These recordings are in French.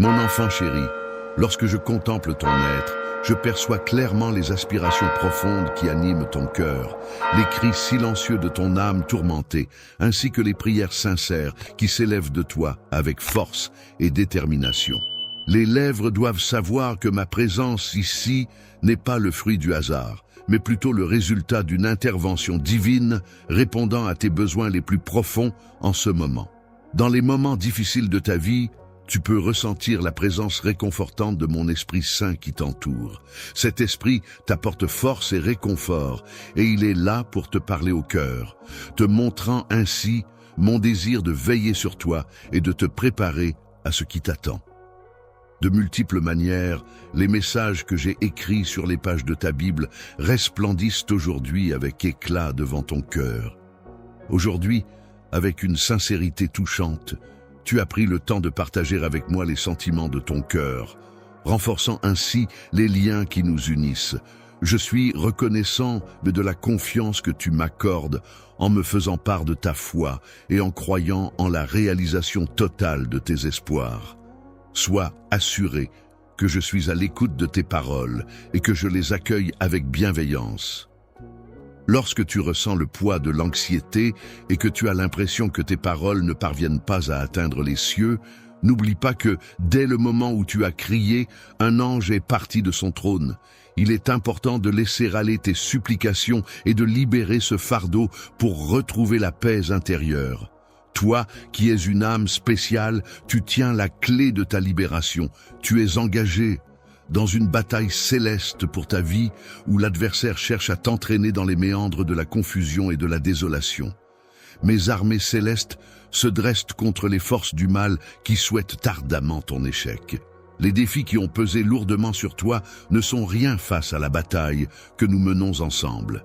Mon enfant chéri, lorsque je contemple ton être, je perçois clairement les aspirations profondes qui animent ton cœur, les cris silencieux de ton âme tourmentée, ainsi que les prières sincères qui s'élèvent de toi avec force et détermination. Les lèvres doivent savoir que ma présence ici n'est pas le fruit du hasard, mais plutôt le résultat d'une intervention divine répondant à tes besoins les plus profonds en ce moment. Dans les moments difficiles de ta vie, tu peux ressentir la présence réconfortante de mon Esprit Saint qui t'entoure. Cet Esprit t'apporte force et réconfort, et il est là pour te parler au cœur, te montrant ainsi mon désir de veiller sur toi et de te préparer à ce qui t'attend. De multiples manières, les messages que j'ai écrits sur les pages de ta Bible resplendissent aujourd'hui avec éclat devant ton cœur. Aujourd'hui, avec une sincérité touchante, tu as pris le temps de partager avec moi les sentiments de ton cœur, renforçant ainsi les liens qui nous unissent. Je suis reconnaissant de la confiance que tu m'accordes en me faisant part de ta foi et en croyant en la réalisation totale de tes espoirs. Sois assuré que je suis à l'écoute de tes paroles et que je les accueille avec bienveillance. Lorsque tu ressens le poids de l'anxiété et que tu as l'impression que tes paroles ne parviennent pas à atteindre les cieux, n'oublie pas que, dès le moment où tu as crié, un ange est parti de son trône. Il est important de laisser aller tes supplications et de libérer ce fardeau pour retrouver la paix intérieure. Toi, qui es une âme spéciale, tu tiens la clé de ta libération. Tu es engagé dans une bataille céleste pour ta vie où l'adversaire cherche à t'entraîner dans les méandres de la confusion et de la désolation. Mes armées célestes se dressent contre les forces du mal qui souhaitent ardemment ton échec. Les défis qui ont pesé lourdement sur toi ne sont rien face à la bataille que nous menons ensemble.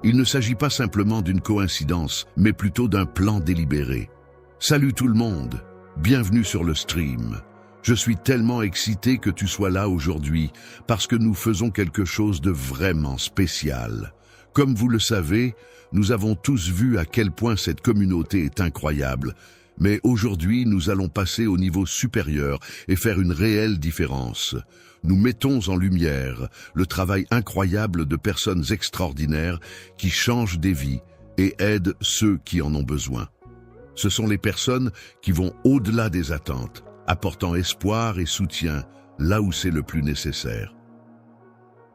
Il ne s'agit pas simplement d'une coïncidence, mais plutôt d'un plan délibéré. Salut tout le monde, bienvenue sur le stream. Je suis tellement excité que tu sois là aujourd'hui, parce que nous faisons quelque chose de vraiment spécial. Comme vous le savez, nous avons tous vu à quel point cette communauté est incroyable, mais aujourd'hui nous allons passer au niveau supérieur et faire une réelle différence. Nous mettons en lumière le travail incroyable de personnes extraordinaires qui changent des vies et aident ceux qui en ont besoin. Ce sont les personnes qui vont au-delà des attentes, apportant espoir et soutien là où c'est le plus nécessaire.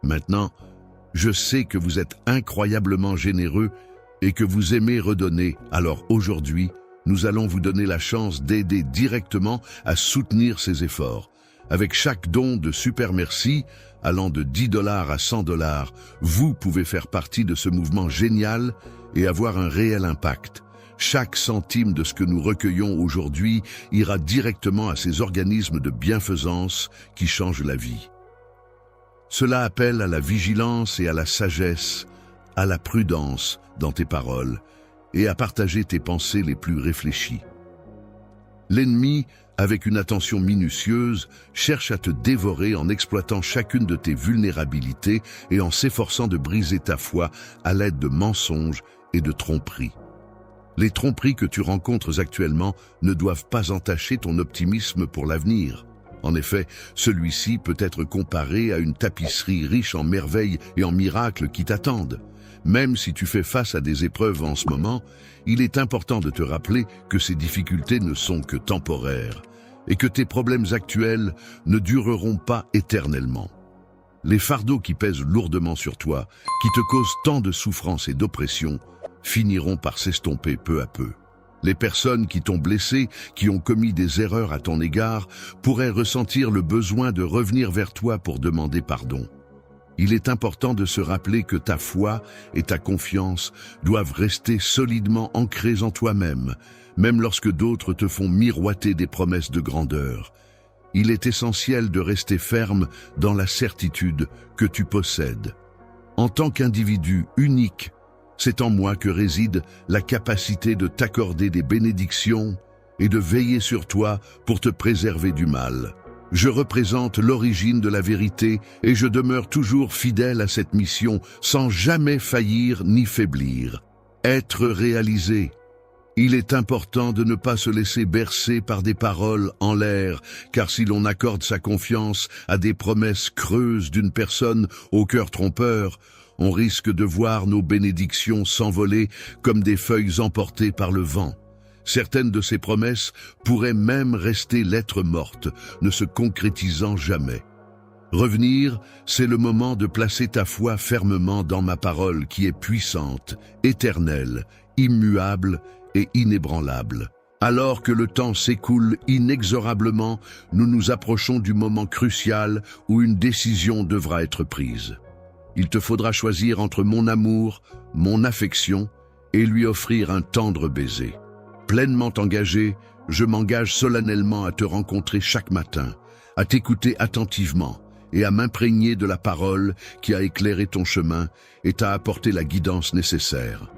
Maintenant, je sais que vous êtes incroyablement généreux et que vous aimez redonner, alors aujourd'hui, nous allons vous donner la chance d'aider directement à soutenir ces efforts. Avec chaque don de Super Merci, allant de $10 à $100, vous pouvez faire partie de ce mouvement génial et avoir un réel impact. Chaque centime de ce que nous recueillons aujourd'hui ira directement à ces organismes de bienfaisance qui changent la vie. Cela appelle à la vigilance et à la sagesse, à la prudence dans tes paroles et à partager tes pensées les plus réfléchies. L'ennemi, avec une attention minutieuse, cherche à te dévorer en exploitant chacune de tes vulnérabilités et en s'efforçant de briser ta foi à l'aide de mensonges et de tromperies. Les tromperies que tu rencontres actuellement ne doivent pas entacher ton optimisme pour l'avenir. En effet, celui-ci peut être comparé à une tapisserie riche en merveilles et en miracles qui t'attendent. Même si tu fais face à des épreuves en ce moment, il est important de te rappeler que ces difficultés ne sont que temporaires et que tes problèmes actuels ne dureront pas éternellement. Les fardeaux qui pèsent lourdement sur toi, qui te causent tant de souffrance et d'oppression, finiront par s'estomper peu à peu. Les personnes qui t'ont blessé, qui ont commis des erreurs à ton égard, pourraient ressentir le besoin de revenir vers toi pour demander pardon. Il est important de se rappeler que ta foi et ta confiance doivent rester solidement ancrées en toi-même, même lorsque d'autres te font miroiter des promesses de grandeur. Il est essentiel de rester ferme dans la certitude que tu possèdes. En tant qu'individu unique, c'est en moi que réside la capacité de t'accorder des bénédictions et de veiller sur toi pour te préserver du mal. Je représente l'origine de la vérité et je demeure toujours fidèle à cette mission sans jamais faillir ni faiblir. Être réalisé. Il est important de ne pas se laisser bercer par des paroles en l'air, car si l'on accorde sa confiance à des promesses creuses d'une personne au cœur trompeur, on risque de voir nos bénédictions s'envoler comme des feuilles emportées par le vent. Certaines de ces promesses pourraient même rester lettres mortes, ne se concrétisant jamais. Revenir, c'est le moment de placer ta foi fermement dans ma parole qui est puissante, éternelle, immuable et inébranlable. Alors que le temps s'écoule inexorablement, nous nous approchons du moment crucial où une décision devra être prise. Il te faudra choisir entre mon amour, mon affection et lui offrir un tendre baiser. Pleinement engagé, je m'engage solennellement à te rencontrer chaque matin, à t'écouter attentivement et à m'imprégner de la parole qui a éclairé ton chemin et t'a apporté la guidance nécessaire.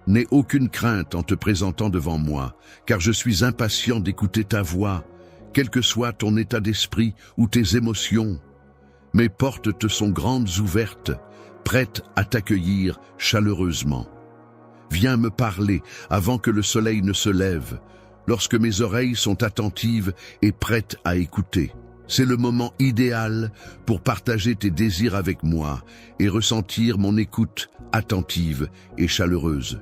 N'aie aucune crainte en te présentant devant moi, car je suis impatient d'écouter ta voix, quel que soit ton état d'esprit ou tes émotions. Mes portes te sont grandes ouvertes, prêtes à t'accueillir chaleureusement. Viens me parler avant que le soleil ne se lève, lorsque mes oreilles sont attentives et prêtes à écouter. C'est le moment idéal pour partager tes désirs avec moi et ressentir mon écoute attentive et chaleureuse.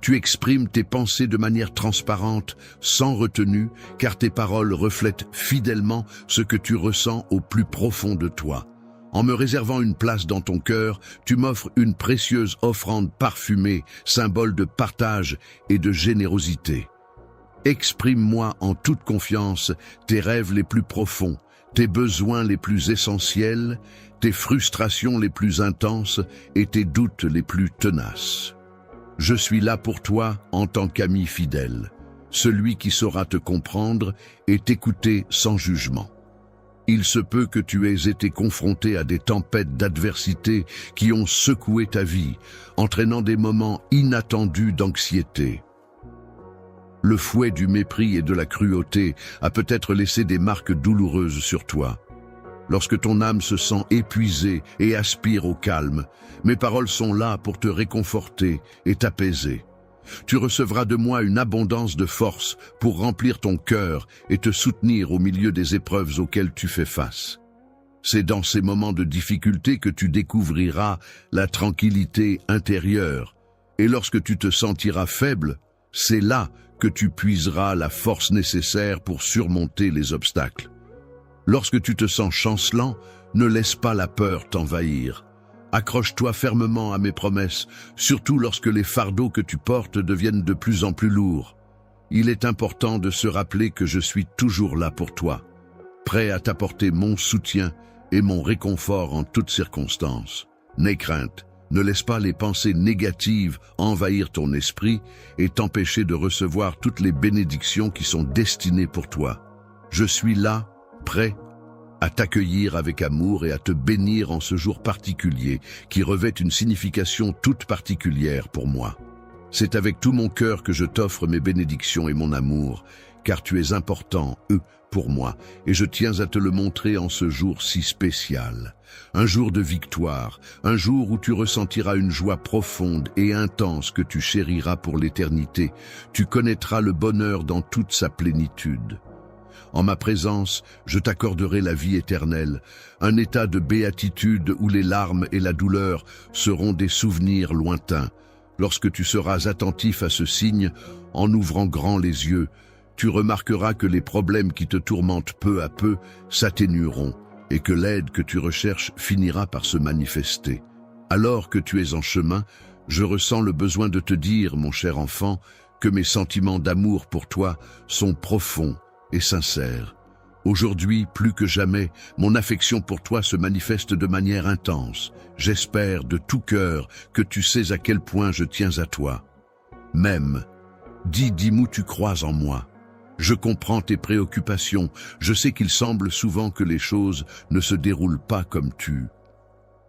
Tu exprimes tes pensées de manière transparente, sans retenue, car tes paroles reflètent fidèlement ce que tu ressens au plus profond de toi. En me réservant une place dans ton cœur, tu m'offres une précieuse offrande parfumée, symbole de partage et de générosité. Exprime-moi en toute confiance tes rêves les plus profonds, tes besoins les plus essentiels, tes frustrations les plus intenses et tes doutes les plus tenaces. Je suis là pour toi en tant qu'ami fidèle, celui qui saura te comprendre et t'écouter sans jugement. Il se peut que tu aies été confronté à des tempêtes d'adversité qui ont secoué ta vie, entraînant des moments inattendus d'anxiété. Le fouet du mépris et de la cruauté a peut-être laissé des marques douloureuses sur toi. Lorsque ton âme se sent épuisée et aspire au calme, mes paroles sont là pour te réconforter et t'apaiser. Tu recevras de moi une abondance de force pour remplir ton cœur et te soutenir au milieu des épreuves auxquelles tu fais face. C'est dans ces moments de difficulté que tu découvriras la tranquillité intérieure. Et lorsque tu te sentiras faible, c'est là que tu puiseras la force nécessaire pour surmonter les obstacles. Lorsque tu te sens chancelant, ne laisse pas la peur t'envahir. Accroche-toi fermement à mes promesses, surtout lorsque les fardeaux que tu portes deviennent de plus en plus lourds. Il est important de se rappeler que je suis toujours là pour toi, prêt à t'apporter mon soutien et mon réconfort en toutes circonstances. N'aie crainte, ne laisse pas les pensées négatives envahir ton esprit et t'empêcher de recevoir toutes les bénédictions qui sont destinées pour toi. Je suis là, prêt à t'accueillir avec amour et à te bénir en ce jour particulier qui revêt une signification toute particulière pour moi. C'est avec tout mon cœur que je t'offre mes bénédictions et mon amour, car tu es important, pour moi, et je tiens à te le montrer en ce jour si spécial. Un jour de victoire, un jour où tu ressentiras une joie profonde et intense que tu chériras pour l'éternité. Tu connaîtras le bonheur dans toute sa plénitude. En ma présence, je t'accorderai la vie éternelle, un état de béatitude où les larmes et la douleur seront des souvenirs lointains. Lorsque tu seras attentif à ce signe, en ouvrant grand les yeux, tu remarqueras que les problèmes qui te tourmentent peu à peu s'atténueront et que l'aide que tu recherches finira par se manifester. Alors que tu es en chemin, je ressens le besoin de te dire, mon cher enfant, que mes sentiments d'amour pour toi sont profonds et sincères. Aujourd'hui, plus que jamais, mon affection pour toi se manifeste de manière intense. J'espère de tout cœur que tu sais à quel point je tiens à toi. Même, dis-moi tu crois en moi. Je comprends tes préoccupations, je sais qu'il semble souvent que les choses ne se déroulent pas comme tu.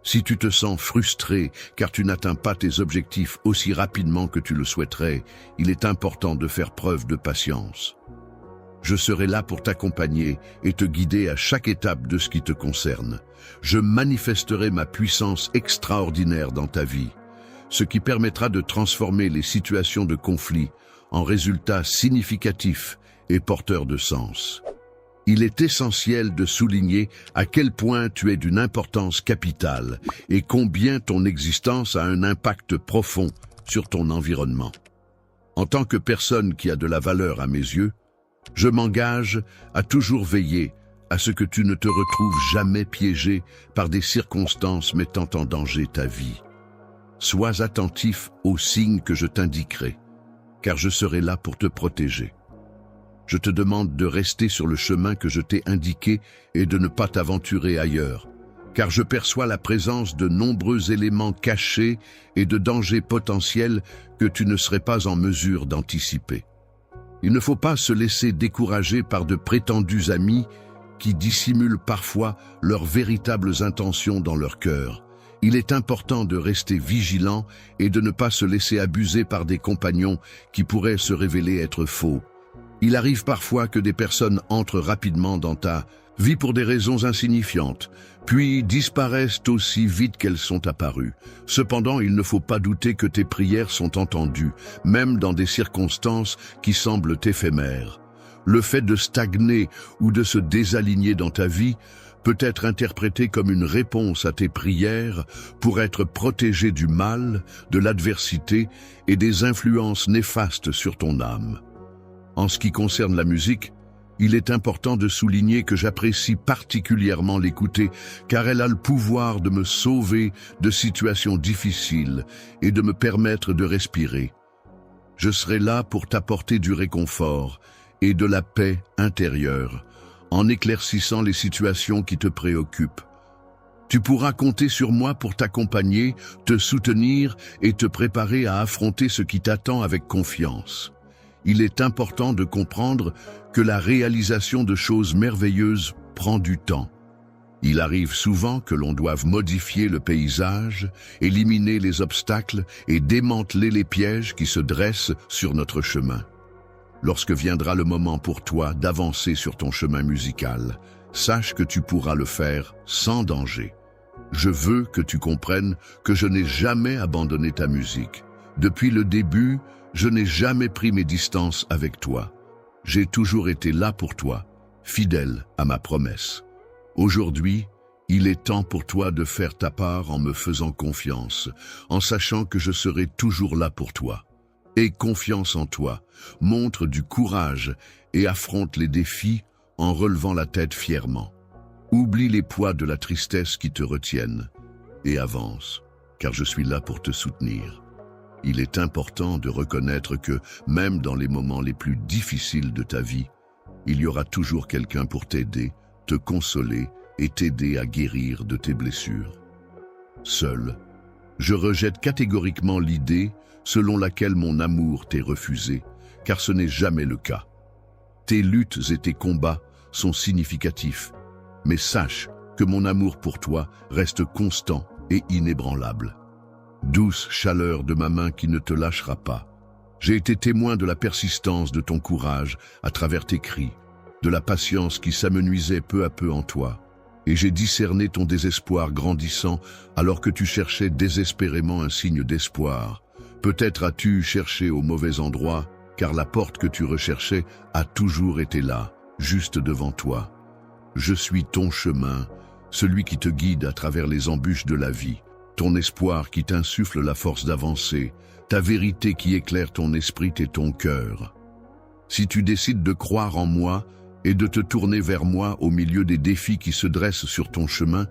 Si tu te sens frustré car tu n'atteins pas tes objectifs aussi rapidement que tu le souhaiterais, il est important de faire preuve de patience. Je serai là pour t'accompagner et te guider à chaque étape de ce qui te concerne. Je manifesterai ma puissance extraordinaire dans ta vie, ce qui permettra de transformer les situations de conflit en résultats significatifs et porteurs de sens. Il est essentiel de souligner à quel point tu es d'une importance capitale et combien ton existence a un impact profond sur ton environnement. En tant que personne qui a de la valeur à mes yeux, je m'engage à toujours veiller à ce que tu ne te retrouves jamais piégé par des circonstances mettant en danger ta vie. Sois attentif aux signes que je t'indiquerai, car je serai là pour te protéger. Je te demande de rester sur le chemin que je t'ai indiqué et de ne pas t'aventurer ailleurs, car je perçois la présence de nombreux éléments cachés et de dangers potentiels que tu ne serais pas en mesure d'anticiper. Il ne faut pas se laisser décourager par de prétendus amis qui dissimulent parfois leurs véritables intentions dans leur cœur. Il est important de rester vigilant et de ne pas se laisser abuser par des compagnons qui pourraient se révéler être faux. Il arrive parfois que des personnes entrent rapidement dans ta vie pour des raisons insignifiantes, puis disparaissent aussi vite qu'elles sont apparues. Cependant, il ne faut pas douter que tes prières sont entendues, même dans des circonstances qui semblent éphémères. Le fait de stagner ou de se désaligner dans ta vie peut être interprété comme une réponse à tes prières pour être protégé du mal, de l'adversité et des influences néfastes sur ton âme. En ce qui concerne la musique, il est important de souligner que j'apprécie particulièrement l'écouter car elle a le pouvoir de me sauver de situations difficiles et de me permettre de respirer. Je serai là pour t'apporter du réconfort et de la paix intérieure en éclaircissant les situations qui te préoccupent. Tu pourras compter sur moi pour t'accompagner, te soutenir et te préparer à affronter ce qui t'attend avec confiance. Il est important de comprendre que la réalisation de choses merveilleuses prend du temps. Il arrive souvent que l'on doive modifier le paysage, éliminer les obstacles et démanteler les pièges qui se dressent sur notre chemin. Lorsque viendra le moment pour toi d'avancer sur ton chemin musical, sache que tu pourras le faire sans danger. Je veux que tu comprennes que je n'ai jamais abandonné ta musique. Depuis le début, je n'ai jamais pris mes distances avec toi. J'ai toujours été là pour toi, fidèle à ma promesse. Aujourd'hui, il est temps pour toi de faire ta part en me faisant confiance, en sachant que je serai toujours là pour toi. Aie confiance en toi, montre du courage et affronte les défis en relevant la tête fièrement. Oublie les poids de la tristesse qui te retiennent et avance, car je suis là pour te soutenir. Il est important de reconnaître que, même dans les moments les plus difficiles de ta vie, il y aura toujours quelqu'un pour t'aider, te consoler et t'aider à guérir de tes blessures. Seul, je rejette catégoriquement l'idée selon laquelle mon amour t'est refusé, car ce n'est jamais le cas. Tes luttes et tes combats sont significatifs, mais sache que mon amour pour toi reste constant et inébranlable. Douce chaleur de ma main qui ne te lâchera pas. J'ai été témoin de la persistance de ton courage à travers tes cris, de la patience qui s'amenuisait peu à peu en toi, et j'ai discerné ton désespoir grandissant alors que tu cherchais désespérément un signe d'espoir. Peut-être as-tu cherché au mauvais endroit, car la porte que tu recherchais a toujours été là, juste devant toi. Je suis ton chemin, celui qui te guide à travers les embûches de la vie, ton espoir qui t'insuffle la force d'avancer, ta vérité qui éclaire ton esprit et ton cœur. Si tu décides de croire en moi et de te tourner vers moi au milieu des défis qui se dressent sur ton chemin,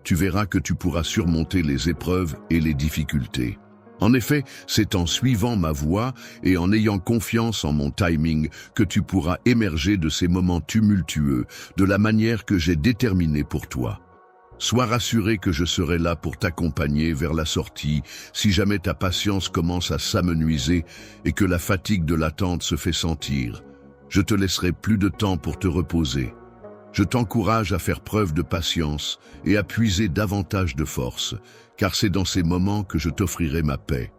tu verras que tu pourras surmonter les épreuves et les difficultés. En effet, c'est en suivant ma voie et en ayant confiance en mon timing que tu pourras émerger de ces moments tumultueux de la manière que j'ai déterminée pour toi. Sois rassuré que je serai là pour t'accompagner vers la sortie si jamais ta patience commence à s'amenuiser et que la fatigue de l'attente se fait sentir. Je te laisserai plus de temps pour te reposer. Je t'encourage à faire preuve de patience et à puiser davantage de force, car c'est dans ces moments que je t'offrirai ma paix.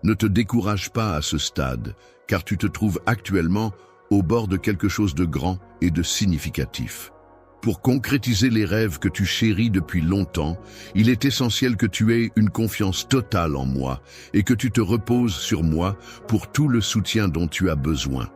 Ne te décourage pas à ce stade, car tu te trouves actuellement au bord de quelque chose de grand et de significatif. Pour concrétiser les rêves que tu chéris depuis longtemps, il est essentiel que tu aies une confiance totale en moi et que tu te reposes sur moi pour tout le soutien dont tu as besoin.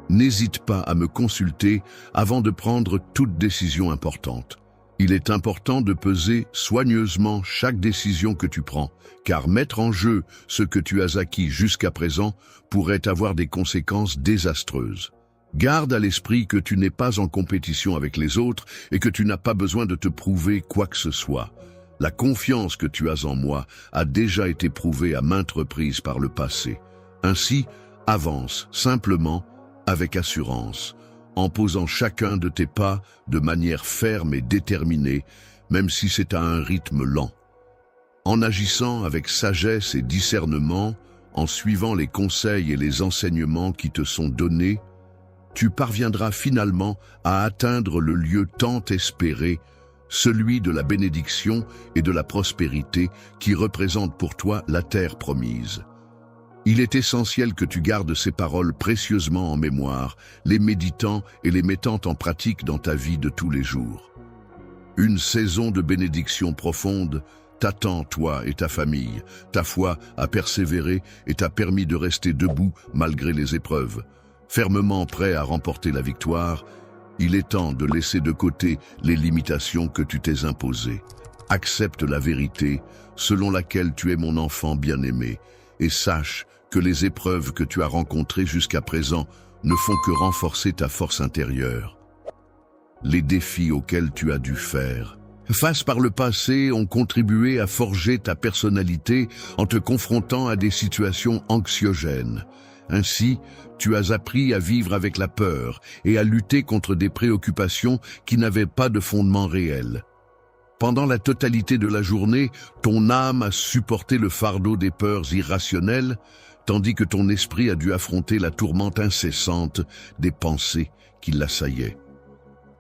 N'hésite pas à me consulter avant de prendre toute décision importante. Il est important de peser soigneusement chaque décision que tu prends, car mettre en jeu ce que tu as acquis jusqu'à présent pourrait avoir des conséquences désastreuses. Garde à l'esprit que tu n'es pas en compétition avec les autres et que tu n'as pas besoin de te prouver quoi que ce soit. La confiance que tu as en moi a déjà été prouvée à maintes reprises par le passé. Ainsi, avance simplement, avec assurance, en posant chacun de tes pas de manière ferme et déterminée, même si c'est à un rythme lent. En agissant avec sagesse et discernement, en suivant les conseils et les enseignements qui te sont donnés, tu parviendras finalement à atteindre le lieu tant espéré, celui de la bénédiction et de la prospérité qui représente pour toi la terre promise. Il est essentiel que tu gardes ces paroles précieusement en mémoire, les méditant et les mettant en pratique dans ta vie de tous les jours. Une saison de bénédiction profonde t'attend, toi et ta famille. Ta foi a persévéré et t'a permis de rester debout malgré les épreuves. Fermement prêt à remporter la victoire, il est temps de laisser de côté les limitations que tu t'es imposées. Accepte la vérité selon laquelle tu es mon enfant bien-aimé et sache que les épreuves que tu as rencontrées jusqu'à présent ne font que renforcer ta force intérieure. Les défis auxquels tu as dû faire face par le passé ont contribué à forger ta personnalité en te confrontant à des situations anxiogènes. Ainsi, tu as appris à vivre avec la peur et à lutter contre des préoccupations qui n'avaient pas de fondement réel. Pendant la totalité de la journée, ton âme a supporté le fardeau des peurs irrationnelles, tandis que ton esprit a dû affronter la tourmente incessante des pensées qui l'assaillaient.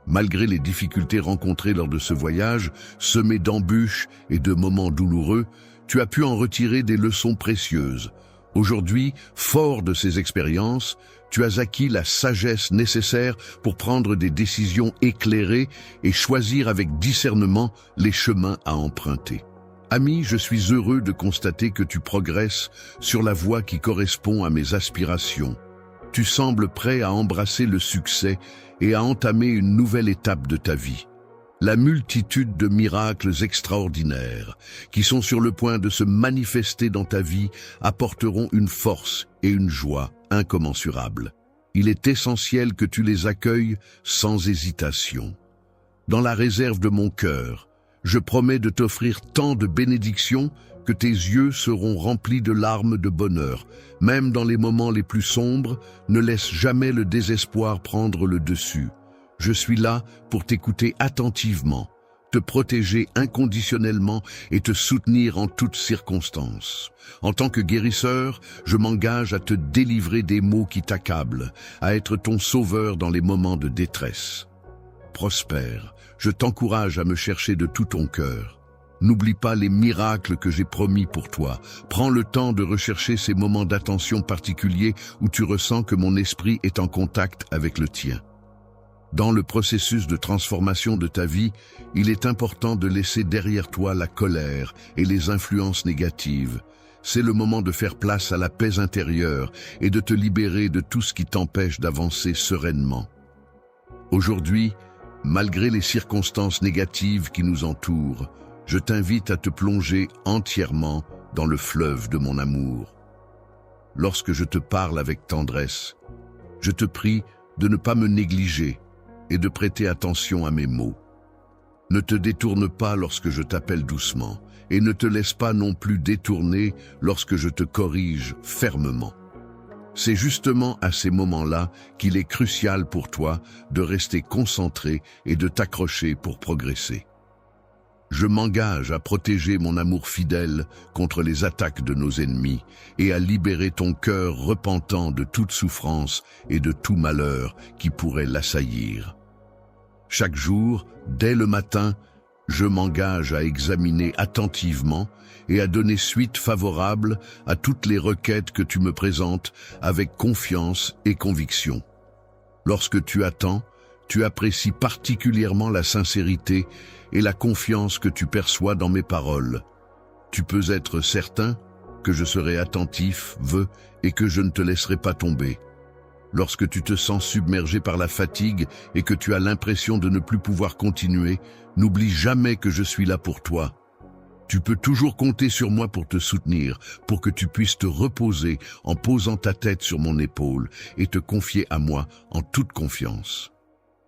Malgré les difficultés rencontrées lors de ce voyage, semé d'embûches et de moments douloureux, tu as pu en retirer des leçons précieuses. Aujourd'hui, fort de ces expériences, tu as acquis la sagesse nécessaire pour prendre des décisions éclairées et choisir avec discernement les chemins à emprunter. Ami, je suis heureux de constater que tu progresses sur la voie qui correspond à mes aspirations. Tu sembles prêt à embrasser le succès et à entamer une nouvelle étape de ta vie. La multitude de miracles extraordinaires qui sont sur le point de se manifester dans ta vie apporteront une force et une joie incommensurables. Il est essentiel que tu les accueilles sans hésitation. Dans la réserve de mon cœur, je promets de t'offrir tant de bénédictions que tes yeux seront remplis de larmes de bonheur. Même dans les moments les plus sombres, ne laisse jamais le désespoir prendre le dessus. Je suis là pour t'écouter attentivement, te protéger inconditionnellement et te soutenir en toutes circonstances. En tant que guérisseur, je m'engage à te délivrer des maux qui t'accablent, à être ton sauveur dans les moments de détresse. Prospère, je t'encourage à me chercher de tout ton cœur. N'oublie pas les miracles que j'ai promis pour toi. Prends le temps de rechercher ces moments d'attention particuliers où tu ressens que mon esprit est en contact avec le tien. Dans le processus de transformation de ta vie, il est important de laisser derrière toi la colère et les influences négatives. C'est le moment de faire place à la paix intérieure et de te libérer de tout ce qui t'empêche d'avancer sereinement. Aujourd'hui, malgré les circonstances négatives qui nous entourent, je t'invite à te plonger entièrement dans le fleuve de mon amour. Lorsque je te parle avec tendresse, je te prie de ne pas me négliger et de prêter attention à mes mots. Ne te détourne pas lorsque je t'appelle doucement, et ne te laisse pas non plus détourner lorsque je te corrige fermement. C'est justement à ces moments-là qu'il est crucial pour toi de rester concentré et de t'accrocher pour progresser. Je m'engage à protéger mon amour fidèle contre les attaques de nos ennemis et à libérer ton cœur repentant de toute souffrance et de tout malheur qui pourrait l'assaillir. Chaque jour, dès le matin, je m'engage à examiner attentivement et à donner suite favorable à toutes les requêtes que tu me présentes avec confiance et conviction. Lorsque tu attends, Tu apprécies particulièrement la sincérité et la confiance que tu perçois dans mes paroles. Tu peux être certain que je serai attentif, et que je ne te laisserai pas tomber. Lorsque tu te sens submergé par la fatigue et que tu as l'impression de ne plus pouvoir continuer, n'oublie jamais que je suis là pour toi. Tu peux toujours compter sur moi pour te soutenir, pour que tu puisses te reposer en posant ta tête sur mon épaule et te confier à moi en toute confiance.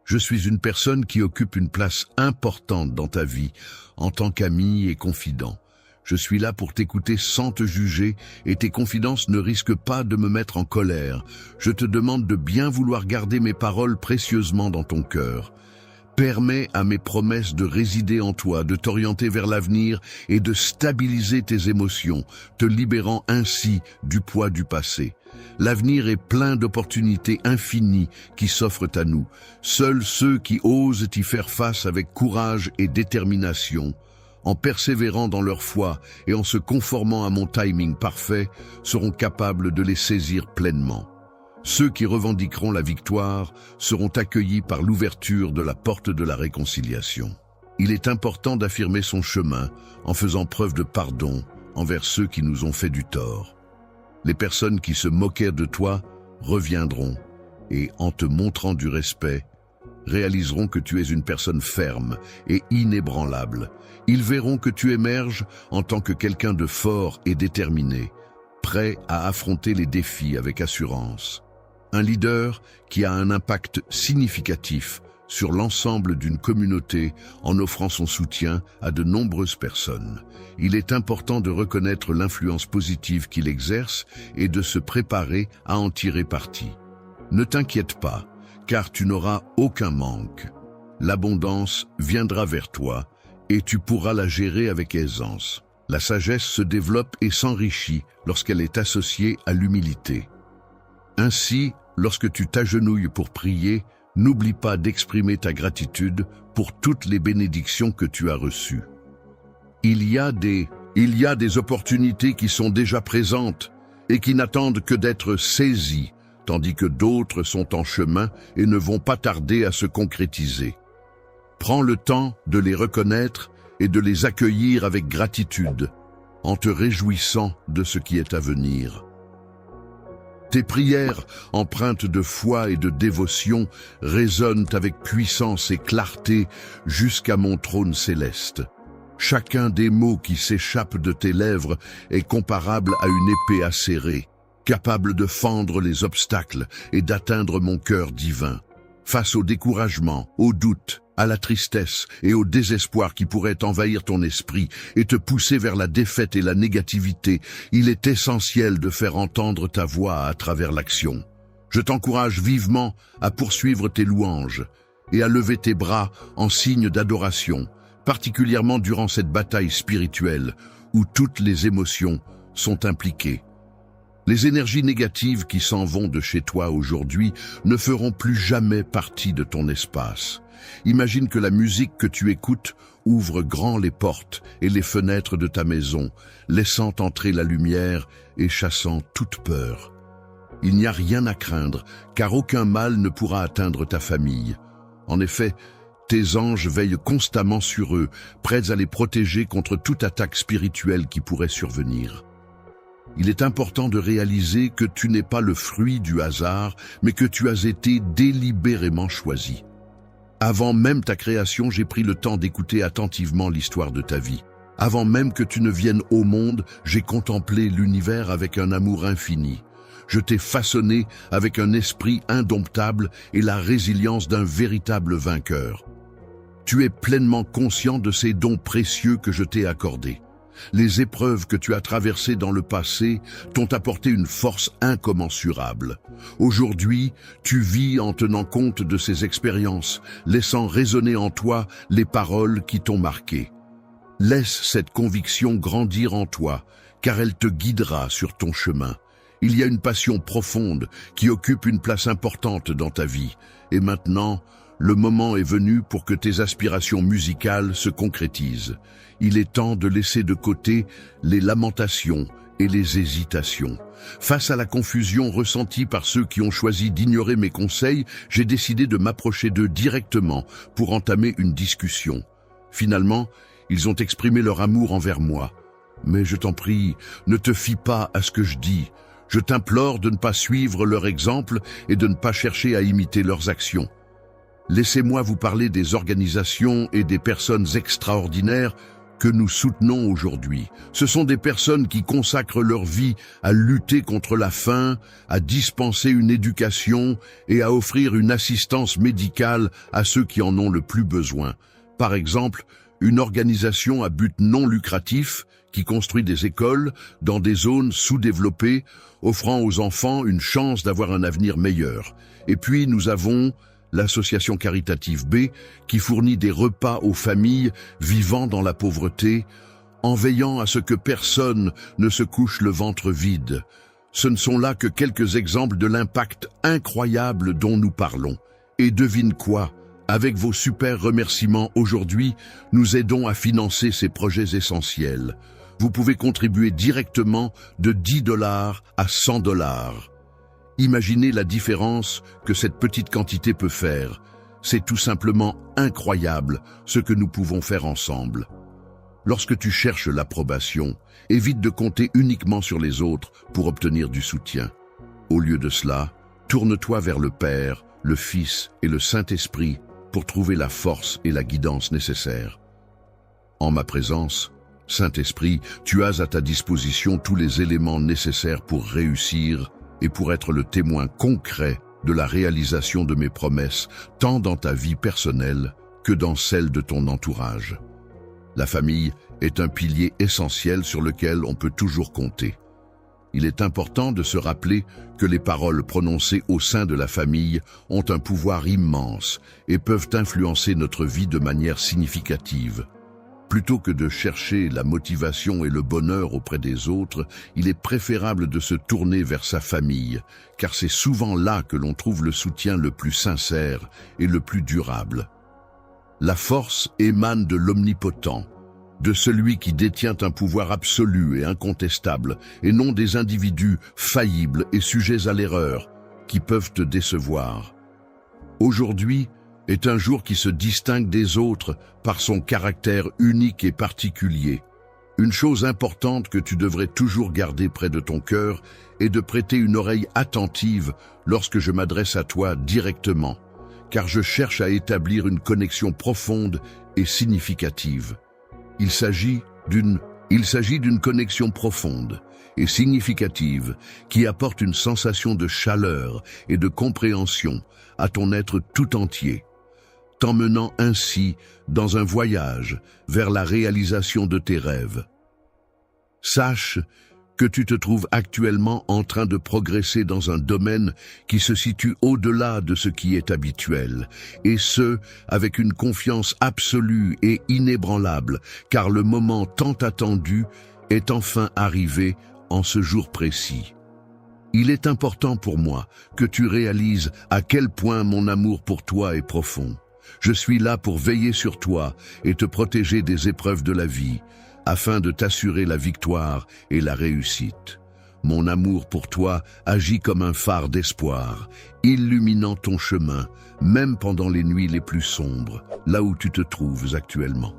Je suis une personne qui occupe une place importante dans ta vie en tant qu'ami et confident. Je suis là pour t'écouter sans te juger et tes confidences ne risquent pas de me mettre en colère. Je te demande de bien vouloir garder mes paroles précieusement dans ton cœur. Permets à mes promesses de résider en toi, de t'orienter vers l'avenir et de stabiliser tes émotions, te libérant ainsi du poids du passé. L'avenir est plein d'opportunités infinies qui s'offrent à nous. Seuls ceux qui osent y faire face avec courage et détermination, en persévérant dans leur foi et en se conformant à mon timing parfait, seront capables de les saisir pleinement. Ceux qui revendiqueront la victoire seront accueillis par l'ouverture de la porte de la réconciliation. Il est important d'affirmer son chemin en faisant preuve de pardon envers ceux qui nous ont fait du tort. Les personnes qui se moquèrent de toi reviendront et, en te montrant du respect, réaliseront que tu es une personne ferme et inébranlable. Ils verront que tu émerges en tant que quelqu'un de fort et déterminé, prêt à affronter les défis avec assurance. Un leader qui a un impact significatif sur l'ensemble d'une communauté en offrant son soutien à de nombreuses personnes. Il est important de reconnaître l'influence positive qu'il exerce et de se préparer à en tirer parti. Ne t'inquiète pas, car tu n'auras aucun manque. L'abondance viendra vers toi et tu pourras la gérer avec aisance. La sagesse se développe et s'enrichit lorsqu'elle est associée à l'humilité. Ainsi, lorsque tu t'agenouilles pour prier, n'oublie pas d'exprimer ta gratitude pour toutes les bénédictions que tu as reçues. Il y a des opportunités qui sont déjà présentes et qui n'attendent que d'être saisies, tandis que d'autres sont en chemin et ne vont pas tarder à se concrétiser. Prends le temps de les reconnaître et de les accueillir avec gratitude, en te réjouissant de ce qui est à venir. Tes prières, empreintes de foi et de dévotion, résonnent avec puissance et clarté jusqu'à mon trône céleste. Chacun des mots qui s'échappent de tes lèvres est comparable à une épée acérée, capable de fendre les obstacles et d'atteindre mon cœur divin. Face au découragement, au doute, à la tristesse et au désespoir qui pourraient envahir ton esprit et te pousser vers la défaite et la négativité, il est essentiel de faire entendre ta voix à travers l'action. Je t'encourage vivement à poursuivre tes louanges et à lever tes bras en signe d'adoration, particulièrement durant cette bataille spirituelle où toutes les émotions sont impliquées. Les énergies négatives qui s'en vont de chez toi aujourd'hui ne feront plus jamais partie de ton espace. Imagine que la musique que tu écoutes ouvre grand les portes et les fenêtres de ta maison, laissant entrer la lumière et chassant toute peur. Il n'y a rien à craindre, car aucun mal ne pourra atteindre ta famille. En effet, tes anges veillent constamment sur eux, prêts à les protéger contre toute attaque spirituelle qui pourrait survenir. Il est important de réaliser que tu n'es pas le fruit du hasard, mais que tu as été délibérément choisi. Avant même ta création, j'ai pris le temps d'écouter attentivement l'histoire de ta vie. Avant même que tu ne viennes au monde, j'ai contemplé l'univers avec un amour infini. Je t'ai façonné avec un esprit indomptable et la résilience d'un véritable vainqueur. Tu es pleinement conscient de ces dons précieux que je t'ai accordés. Les épreuves que tu as traversées dans le passé t'ont apporté une force incommensurable. Aujourd'hui, tu vis en tenant compte de ces expériences, laissant résonner en toi les paroles qui t'ont marqué. Laisse cette conviction grandir en toi, car elle te guidera sur ton chemin. Il y a une passion profonde qui occupe une place importante dans ta vie. Et maintenant, le moment est venu pour que tes aspirations musicales se concrétisent. Il est temps de laisser de côté les lamentations et les hésitations. Face à la confusion ressentie par ceux qui ont choisi d'ignorer mes conseils, j'ai décidé de m'approcher d'eux directement pour entamer une discussion. Finalement, ils ont exprimé leur amour envers moi. Mais je t'en prie, ne te fie pas à ce que je dis. Je t'implore de ne pas suivre leur exemple et de ne pas chercher à imiter leurs actions. Laissez-moi vous parler des organisations et des personnes extraordinaires que nous soutenons aujourd'hui. Ce sont des personnes qui consacrent leur vie à lutter contre la faim, à dispenser une éducation et à offrir une assistance médicale à ceux qui en ont le plus besoin. Par exemple, une organisation à but non lucratif qui construit des écoles dans des zones sous-développées, offrant aux enfants une chance d'avoir un avenir meilleur. Et puis nous avons l'association caritative B, qui fournit des repas aux familles vivant dans la pauvreté, en veillant à ce que personne ne se couche le ventre vide. Ce ne sont là que quelques exemples de l'impact incroyable dont nous parlons. Et devine quoi? Avec vos super remerciements aujourd'hui, nous aidons à financer ces projets essentiels. Vous pouvez contribuer directement de 10 $ à 100 $. Imaginez la différence que cette petite quantité peut faire. C'est tout simplement incroyable ce que nous pouvons faire ensemble. Lorsque tu cherches l'approbation, évite de compter uniquement sur les autres pour obtenir du soutien. Au lieu de cela, tourne-toi vers le Père, le Fils et le Saint-Esprit pour trouver la force et la guidance nécessaires. En ma présence, Saint-Esprit, tu as à ta disposition tous les éléments nécessaires pour réussir et pour être le témoin concret de la réalisation de mes promesses, tant dans ta vie personnelle que dans celle de ton entourage. La famille est un pilier essentiel sur lequel on peut toujours compter. Il est important de se rappeler que les paroles prononcées au sein de la famille ont un pouvoir immense et peuvent influencer notre vie de manière significative. Plutôt que de chercher la motivation et le bonheur auprès des autres, il est préférable de se tourner vers sa famille, car c'est souvent là que l'on trouve le soutien le plus sincère et le plus durable. La force émane de l'omnipotent, de celui qui détient un pouvoir absolu et incontestable, et non des individus faillibles et sujets à l'erreur, qui peuvent te décevoir. Aujourd'hui, est un jour qui se distingue des autres par son caractère unique et particulier. Une chose importante que tu devrais toujours garder près de ton cœur est de prêter une oreille attentive lorsque je m'adresse à toi directement, car je cherche à établir une connexion profonde et significative. Il s'agit d'une connexion profonde et significative qui apporte une sensation de chaleur et de compréhension à ton être tout entier, t'emmenant ainsi dans un voyage vers la réalisation de tes rêves. Sache que tu te trouves actuellement en train de progresser dans un domaine qui se situe au-delà de ce qui est habituel, et ce, avec une confiance absolue et inébranlable, car le moment tant attendu est enfin arrivé en ce jour précis. Il est important pour moi que tu réalises à quel point mon amour pour toi est profond. Je suis là pour veiller sur toi et te protéger des épreuves de la vie, afin de t'assurer la victoire et la réussite. Mon amour pour toi agit comme un phare d'espoir, illuminant ton chemin, même pendant les nuits les plus sombres, là où tu te trouves actuellement.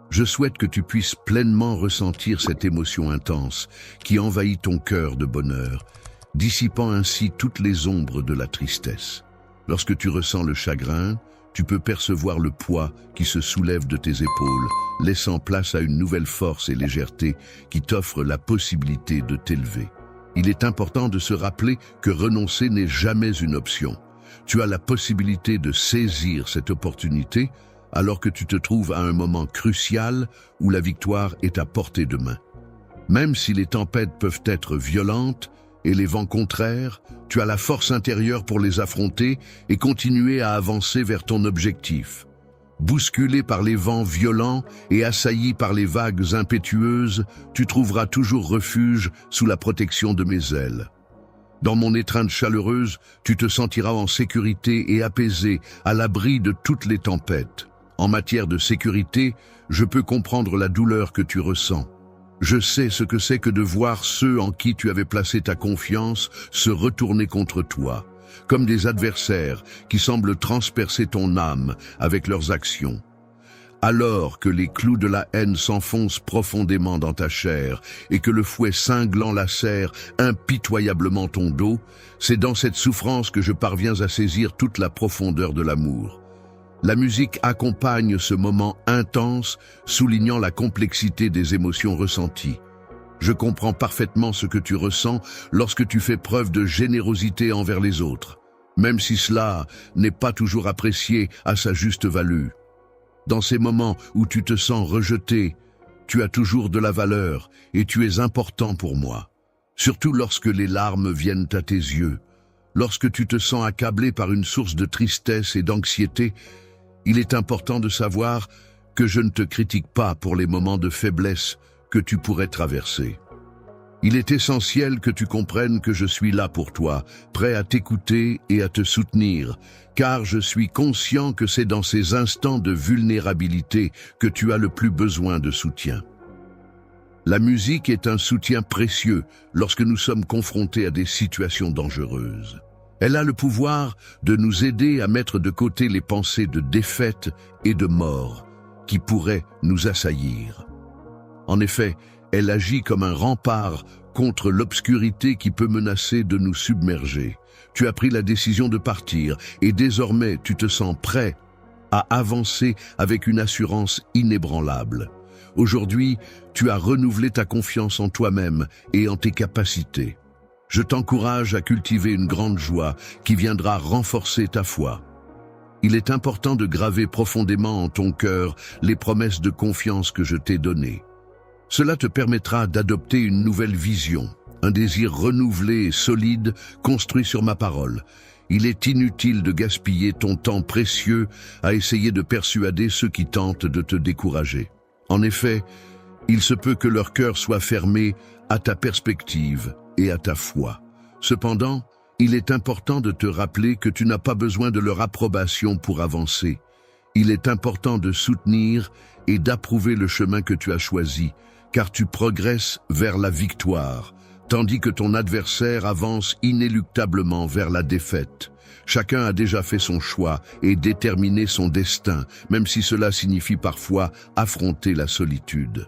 Je souhaite que tu puisses pleinement ressentir cette émotion intense qui envahit ton cœur de bonheur, dissipant ainsi toutes les ombres de la tristesse. Lorsque tu ressens le chagrin, tu peux percevoir le poids qui se soulève de tes épaules, laissant place à une nouvelle force et légèreté qui t'offre la possibilité de t'élever. Il est important de se rappeler que renoncer n'est jamais une option. Tu as la possibilité de saisir cette opportunité alors que tu te trouves à un moment crucial où la victoire est à portée de main. Même si les tempêtes peuvent être violentes et les vents contraires, tu as la force intérieure pour les affronter et continuer à avancer vers ton objectif. Bousculé par les vents violents et assailli par les vagues impétueuses, tu trouveras toujours refuge sous la protection de mes ailes. Dans mon étreinte chaleureuse, tu te sentiras en sécurité et apaisé, à l'abri de toutes les tempêtes. En matière de sécurité, je peux comprendre la douleur que tu ressens. Je sais ce que c'est que de voir ceux en qui tu avais placé ta confiance se retourner contre toi, comme des adversaires qui semblent transpercer ton âme avec leurs actions. Alors que les clous de la haine s'enfoncent profondément dans ta chair et que le fouet cinglant lacère impitoyablement ton dos, c'est dans cette souffrance que je parviens à saisir toute la profondeur de l'amour. La musique accompagne ce moment intense, soulignant la complexité des émotions ressenties. Je comprends parfaitement ce que tu ressens lorsque tu fais preuve de générosité envers les autres, même si cela n'est pas toujours apprécié à sa juste valeur. Dans ces moments où tu te sens rejeté, tu as toujours de la valeur et tu es important pour moi. Surtout lorsque les larmes viennent à tes yeux, lorsque tu te sens accablé par une source de tristesse et d'anxiété, il est important de savoir que je ne te critique pas pour les moments de faiblesse que tu pourrais traverser. Il est essentiel que tu comprennes que je suis là pour toi, prêt à t'écouter et à te soutenir, car je suis conscient que c'est dans ces instants de vulnérabilité que tu as le plus besoin de soutien. La musique est un soutien précieux lorsque nous sommes confrontés à des situations dangereuses. Elle a le pouvoir de nous aider à mettre de côté les pensées de défaite et de mort qui pourraient nous assaillir. En effet, elle agit comme un rempart contre l'obscurité qui peut menacer de nous submerger. Tu as pris la décision de partir et désormais tu te sens prêt à avancer avec une assurance inébranlable. Aujourd'hui, tu as renouvelé ta confiance en toi-même et en tes capacités. Je t'encourage à cultiver une grande joie qui viendra renforcer ta foi. Il est important de graver profondément en ton cœur les promesses de confiance que je t'ai données. Cela te permettra d'adopter une nouvelle vision, un désir renouvelé et solide construit sur ma parole. Il est inutile de gaspiller ton temps précieux à essayer de persuader ceux qui tentent de te décourager. En effet, il se peut que leur cœur soit fermé à ta perspective et à ta foi. Cependant, il est important de te rappeler que tu n'as pas besoin de leur approbation pour avancer. Il est important de soutenir et d'approuver le chemin que tu as choisi, car tu progresses vers la victoire, tandis que ton adversaire avance inéluctablement vers la défaite. Chacun a déjà fait son choix et déterminé son destin, même si cela signifie parfois affronter la solitude.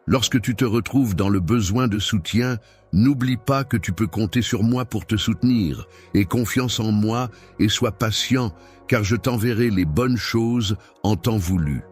Lorsque tu te retrouves dans le besoin de soutien, n'oublie pas que tu peux compter sur moi pour te soutenir. Aie confiance en moi et sois patient, car je t'enverrai les bonnes choses en temps voulu.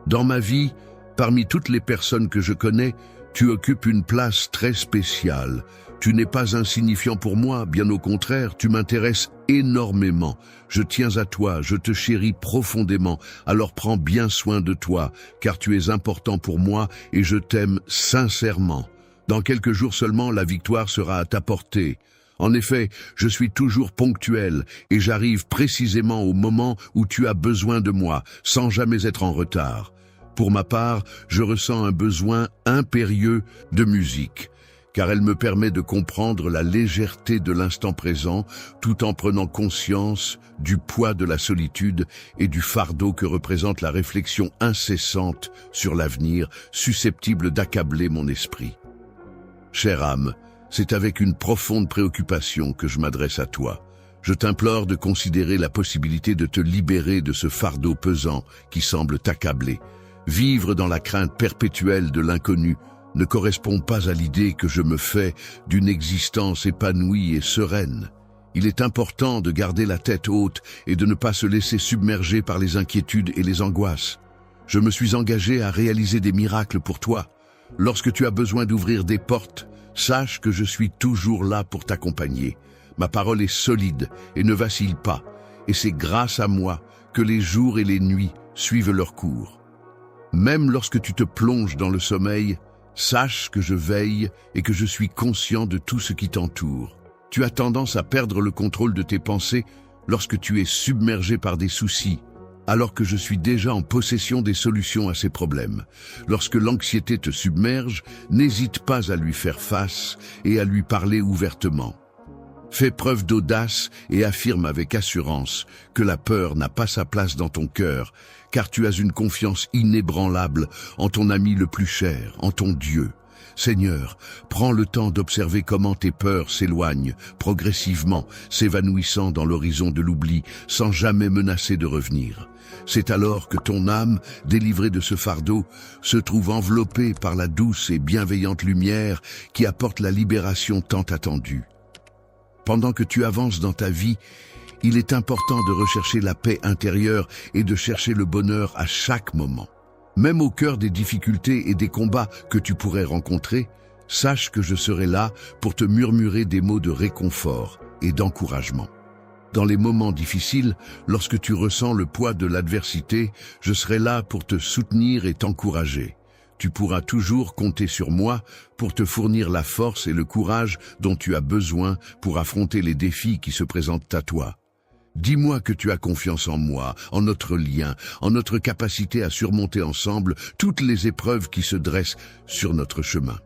Dans ma vie, parmi toutes les personnes que je connais, tu occupes une place très spéciale. Tu n'es pas insignifiant pour moi, bien au contraire, tu m'intéresses énormément. Je tiens à toi, je te chéris profondément, alors prends bien soin de toi, car tu es important pour moi et je t'aime sincèrement. Dans quelques jours seulement, la victoire sera à ta portée. En effet, je suis toujours ponctuel et j'arrive précisément au moment où tu as besoin de moi, sans jamais être en retard. Pour ma part, je ressens un besoin impérieux de musique, car elle me permet de comprendre la légèreté de l'instant présent, tout en prenant conscience du poids de la solitude et du fardeau que représente la réflexion incessante sur l'avenir, susceptible d'accabler mon esprit. Chère âme, c'est avec une profonde préoccupation que je m'adresse à toi. Je t'implore de considérer la possibilité de te libérer de ce fardeau pesant qui semble t'accabler. Vivre dans la crainte perpétuelle de l'inconnu ne correspond pas à l'idée que je me fais d'une existence épanouie et sereine. Il est important de garder la tête haute et de ne pas se laisser submerger par les inquiétudes et les angoisses. Je me suis engagé à réaliser des miracles pour toi. Lorsque tu as besoin d'ouvrir des portes, sache que je suis toujours là pour t'accompagner. Ma parole est solide et ne vacille pas, et c'est grâce à moi que les jours et les nuits suivent leur cours. Même lorsque tu te plonges dans le sommeil, sache que je veille et que je suis conscient de tout ce qui t'entoure. Tu as tendance à perdre le contrôle de tes pensées lorsque tu es submergé par des soucis, alors que je suis déjà en possession des solutions à ces problèmes. Lorsque l'anxiété te submerge, n'hésite pas à lui faire face et à lui parler ouvertement. Fais preuve d'audace et affirme avec assurance que la peur n'a pas sa place dans ton cœur, car tu as une confiance inébranlable en ton ami le plus cher, en ton Dieu. Seigneur, prends le temps d'observer comment tes peurs s'éloignent, progressivement, s'évanouissant dans l'horizon de l'oubli, sans jamais menacer de revenir. C'est alors que ton âme, délivrée de ce fardeau, se trouve enveloppée par la douce et bienveillante lumière qui apporte la libération tant attendue. Pendant que tu avances dans ta vie, il est important de rechercher la paix intérieure et de chercher le bonheur à chaque moment. Même au cœur des difficultés et des combats que tu pourrais rencontrer, sache que je serai là pour te murmurer des mots de réconfort et d'encouragement. Dans les moments difficiles, lorsque tu ressens le poids de l'adversité, je serai là pour te soutenir et t'encourager. Tu pourras toujours compter sur moi pour te fournir la force et le courage dont tu as besoin pour affronter les défis qui se présentent à toi. Dis-moi que tu as confiance en moi, en notre lien, en notre capacité à surmonter ensemble toutes les épreuves qui se dressent sur notre chemin.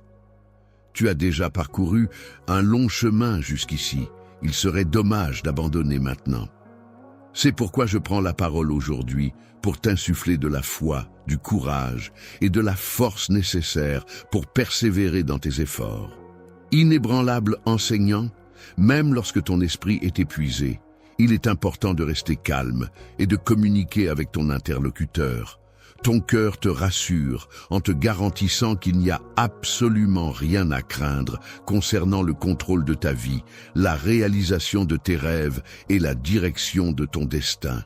Tu as déjà parcouru un long chemin jusqu'ici. Il serait dommage d'abandonner maintenant. C'est pourquoi je prends la parole aujourd'hui pour t'insuffler de la foi, du courage et de la force nécessaires pour persévérer dans tes efforts. Inébranlable enseignant, même lorsque ton esprit est épuisé, il est important de rester calme et de communiquer avec ton interlocuteur. Ton cœur te rassure en te garantissant qu'il n'y a absolument rien à craindre concernant le contrôle de ta vie, la réalisation de tes rêves et la direction de ton destin.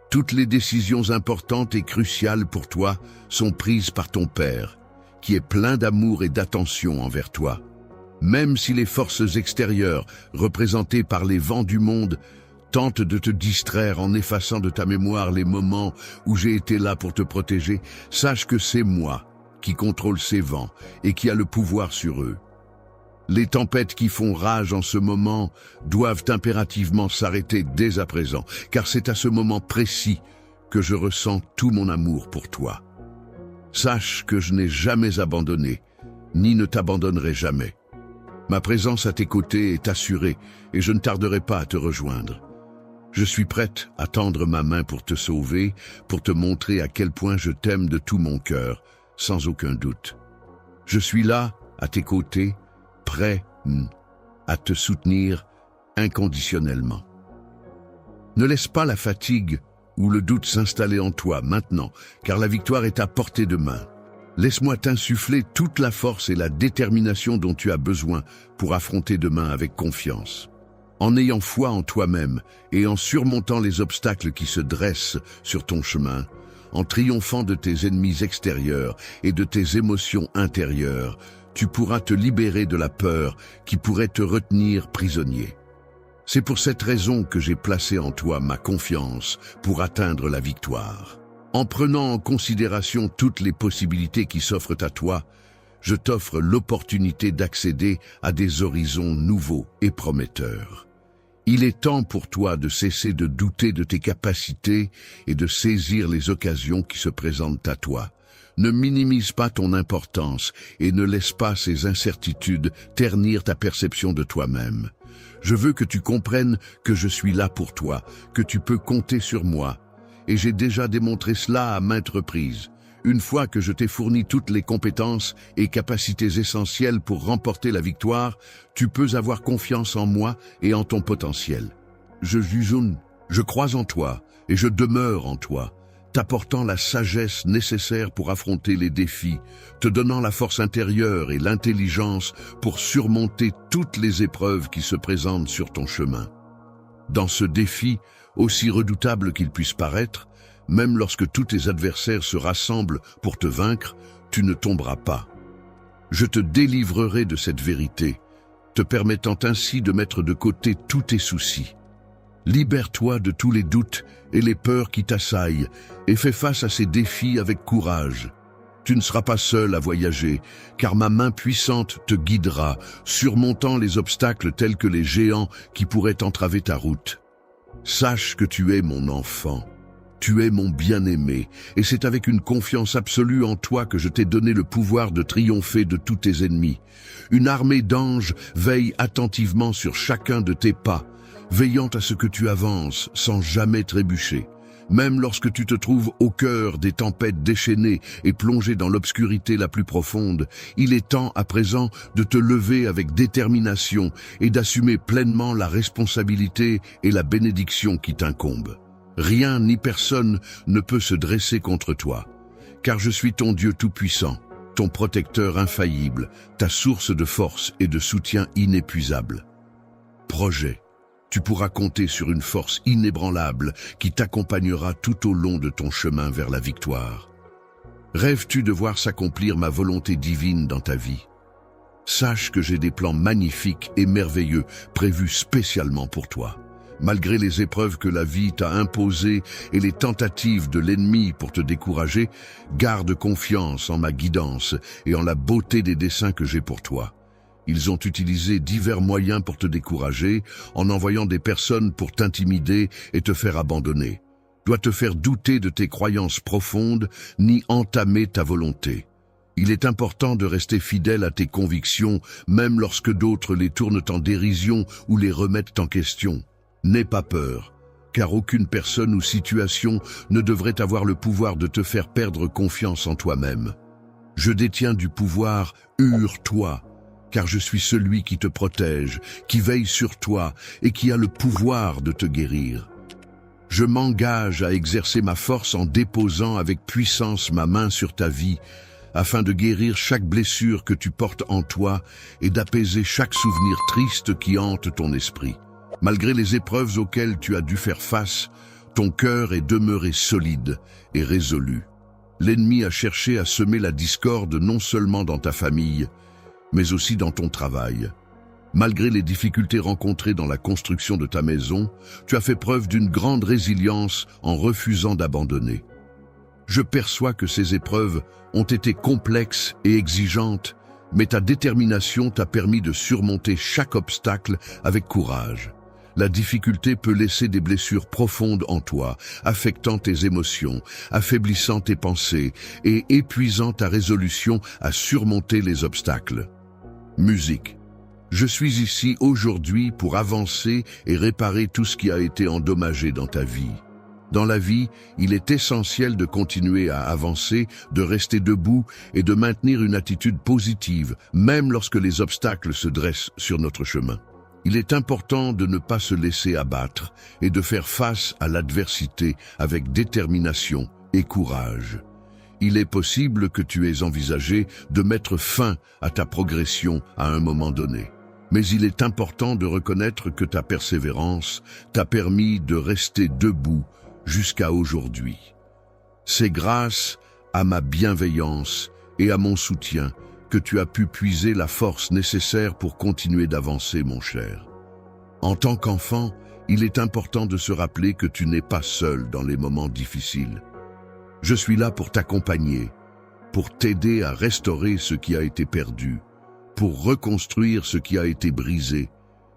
Toutes les décisions importantes et cruciales pour toi sont prises par ton Père, qui est plein d'amour et d'attention envers toi. Même si les forces extérieures, représentées par les vents du monde, tente de te distraire en effaçant de ta mémoire les moments où j'ai été là pour te protéger, sache que c'est moi qui contrôle ces vents et qui a le pouvoir sur eux. Les tempêtes qui font rage en ce moment doivent impérativement s'arrêter dès à présent, car c'est à ce moment précis que je ressens tout mon amour pour toi. Sache que je n'ai jamais abandonné, ni ne t'abandonnerai jamais. Ma présence à tes côtés est assurée et je ne tarderai pas à te rejoindre. Je suis prête à tendre ma main pour te sauver, pour te montrer à quel point je t'aime de tout mon cœur, sans aucun doute. Je suis là, à tes côtés, prêt à te soutenir inconditionnellement. Ne laisse pas la fatigue ou le doute s'installer en toi maintenant, car la victoire est à portée de main. Laisse-moi t'insuffler toute la force et la détermination dont tu as besoin pour affronter demain avec confiance. En ayant foi en toi-même et en surmontant les obstacles qui se dressent sur ton chemin, en triomphant de tes ennemis extérieurs et de tes émotions intérieures, tu pourras te libérer de la peur qui pourrait te retenir prisonnier. C'est pour cette raison que j'ai placé en toi ma confiance pour atteindre la victoire. En prenant en considération toutes les possibilités qui s'offrent à toi, je t'offre l'opportunité d'accéder à des horizons nouveaux et prometteurs. Il est temps pour toi de cesser de douter de tes capacités et de saisir les occasions qui se présentent à toi. Ne minimise pas ton importance et ne laisse pas ces incertitudes ternir ta perception de toi-même. Je veux que tu comprennes que je suis là pour toi, que tu peux compter sur moi. Et j'ai déjà démontré cela à maintes reprises. Une fois que je t'ai fourni toutes les compétences et capacités essentielles pour remporter la victoire, tu peux avoir confiance en moi et en ton potentiel. Je crois en toi et je demeure en toi, t'apportant la sagesse nécessaire pour affronter les défis, te donnant la force intérieure et l'intelligence pour surmonter toutes les épreuves qui se présentent sur ton chemin. Dans ce défi, aussi redoutable qu'il puisse paraître, même lorsque tous tes adversaires se rassemblent pour te vaincre, tu ne tomberas pas. Je te délivrerai de cette vérité, te permettant ainsi de mettre de côté tous tes soucis. Libère-toi de tous les doutes et les peurs qui t'assaillent et fais face à ces défis avec courage. Tu ne seras pas seul à voyager, car ma main puissante te guidera, surmontant les obstacles tels que les géants qui pourraient entraver ta route. Sache que tu es mon enfant. Tu es mon bien-aimé, et c'est avec une confiance absolue en toi que je t'ai donné le pouvoir de triompher de tous tes ennemis. Une armée d'anges veille attentivement sur chacun de tes pas, veillant à ce que tu avances sans jamais trébucher. Même lorsque tu te trouves au cœur des tempêtes déchaînées et plongé dans l'obscurité la plus profonde, il est temps à présent de te lever avec détermination et d'assumer pleinement la responsabilité et la bénédiction qui t'incombe. Rien ni personne ne peut se dresser contre toi, car je suis ton Dieu tout-puissant, ton protecteur infaillible, ta source de force et de soutien inépuisable. Projet. Tu pourras compter sur une force inébranlable qui t'accompagnera tout au long de ton chemin vers la victoire. Rêves-tu de voir s'accomplir ma volonté divine dans ta vie? Sache que j'ai des plans magnifiques et merveilleux prévus spécialement pour toi. Malgré les épreuves que la vie t'a imposées et les tentatives de l'ennemi pour te décourager, garde confiance en ma guidance et en la beauté des desseins que j'ai pour toi. Ils ont utilisé divers moyens pour te décourager, en envoyant des personnes pour t'intimider et te faire abandonner. Doit te faire douter de tes croyances profondes, ni entamer ta volonté. Il est important de rester fidèle à tes convictions, même lorsque d'autres les tournent en dérision ou les remettent en question. N'aie pas peur, car aucune personne ou situation ne devrait avoir le pouvoir de te faire perdre confiance en toi-même. Je détiens du pouvoir, hurle-toi, car je suis celui qui te protège, qui veille sur toi et qui a le pouvoir de te guérir. Je m'engage à exercer ma force en déposant avec puissance ma main sur ta vie, afin de guérir chaque blessure que tu portes en toi et d'apaiser chaque souvenir triste qui hante ton esprit. Malgré les épreuves auxquelles tu as dû faire face, ton cœur est demeuré solide et résolu. L'ennemi a cherché à semer la discorde non seulement dans ta famille, mais aussi dans ton travail. Malgré les difficultés rencontrées dans la construction de ta maison, tu as fait preuve d'une grande résilience en refusant d'abandonner. Je perçois que ces épreuves ont été complexes et exigeantes, mais ta détermination t'a permis de surmonter chaque obstacle avec courage. La difficulté peut laisser des blessures profondes en toi, affectant tes émotions, affaiblissant tes pensées et épuisant ta résolution à surmonter les obstacles. Musique. Je suis ici aujourd'hui pour avancer et réparer tout ce qui a été endommagé dans ta vie. Dans la vie, il est essentiel de continuer à avancer, de rester debout et de maintenir une attitude positive, même lorsque les obstacles se dressent sur notre chemin. Il est important de ne pas se laisser abattre et de faire face à l'adversité avec détermination et courage. Il est possible que tu aies envisagé de mettre fin à ta progression à un moment donné. Mais il est important de reconnaître que ta persévérance t'a permis de rester debout jusqu'à aujourd'hui. C'est grâce à ma bienveillance et à mon soutien que tu as pu puiser la force nécessaire pour continuer d'avancer, mon cher. En tant qu'enfant, il est important de se rappeler que tu n'es pas seul dans les moments difficiles. Je suis là pour t'accompagner, pour t'aider à restaurer ce qui a été perdu, pour reconstruire ce qui a été brisé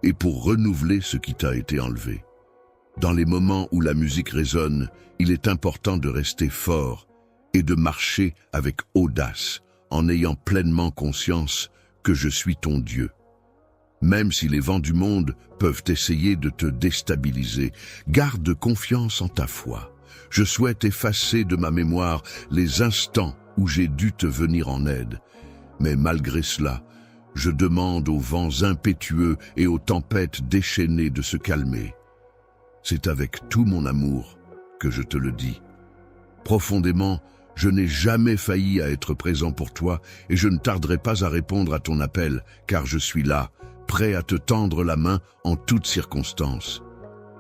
et pour renouveler ce qui t'a été enlevé. Dans les moments où la musique résonne, il est important de rester fort et de marcher avec audace, en ayant pleinement conscience que je suis ton Dieu. Même si les vents du monde peuvent essayer de te déstabiliser, garde confiance en ta foi. Je souhaite effacer de ma mémoire les instants où j'ai dû te venir en aide. Mais malgré cela, je demande aux vents impétueux et aux tempêtes déchaînées de se calmer. C'est avec tout mon amour que je te le dis. Profondément, je n'ai jamais failli à être présent pour toi et je ne tarderai pas à répondre à ton appel, car je suis là, prêt à te tendre la main en toutes circonstances.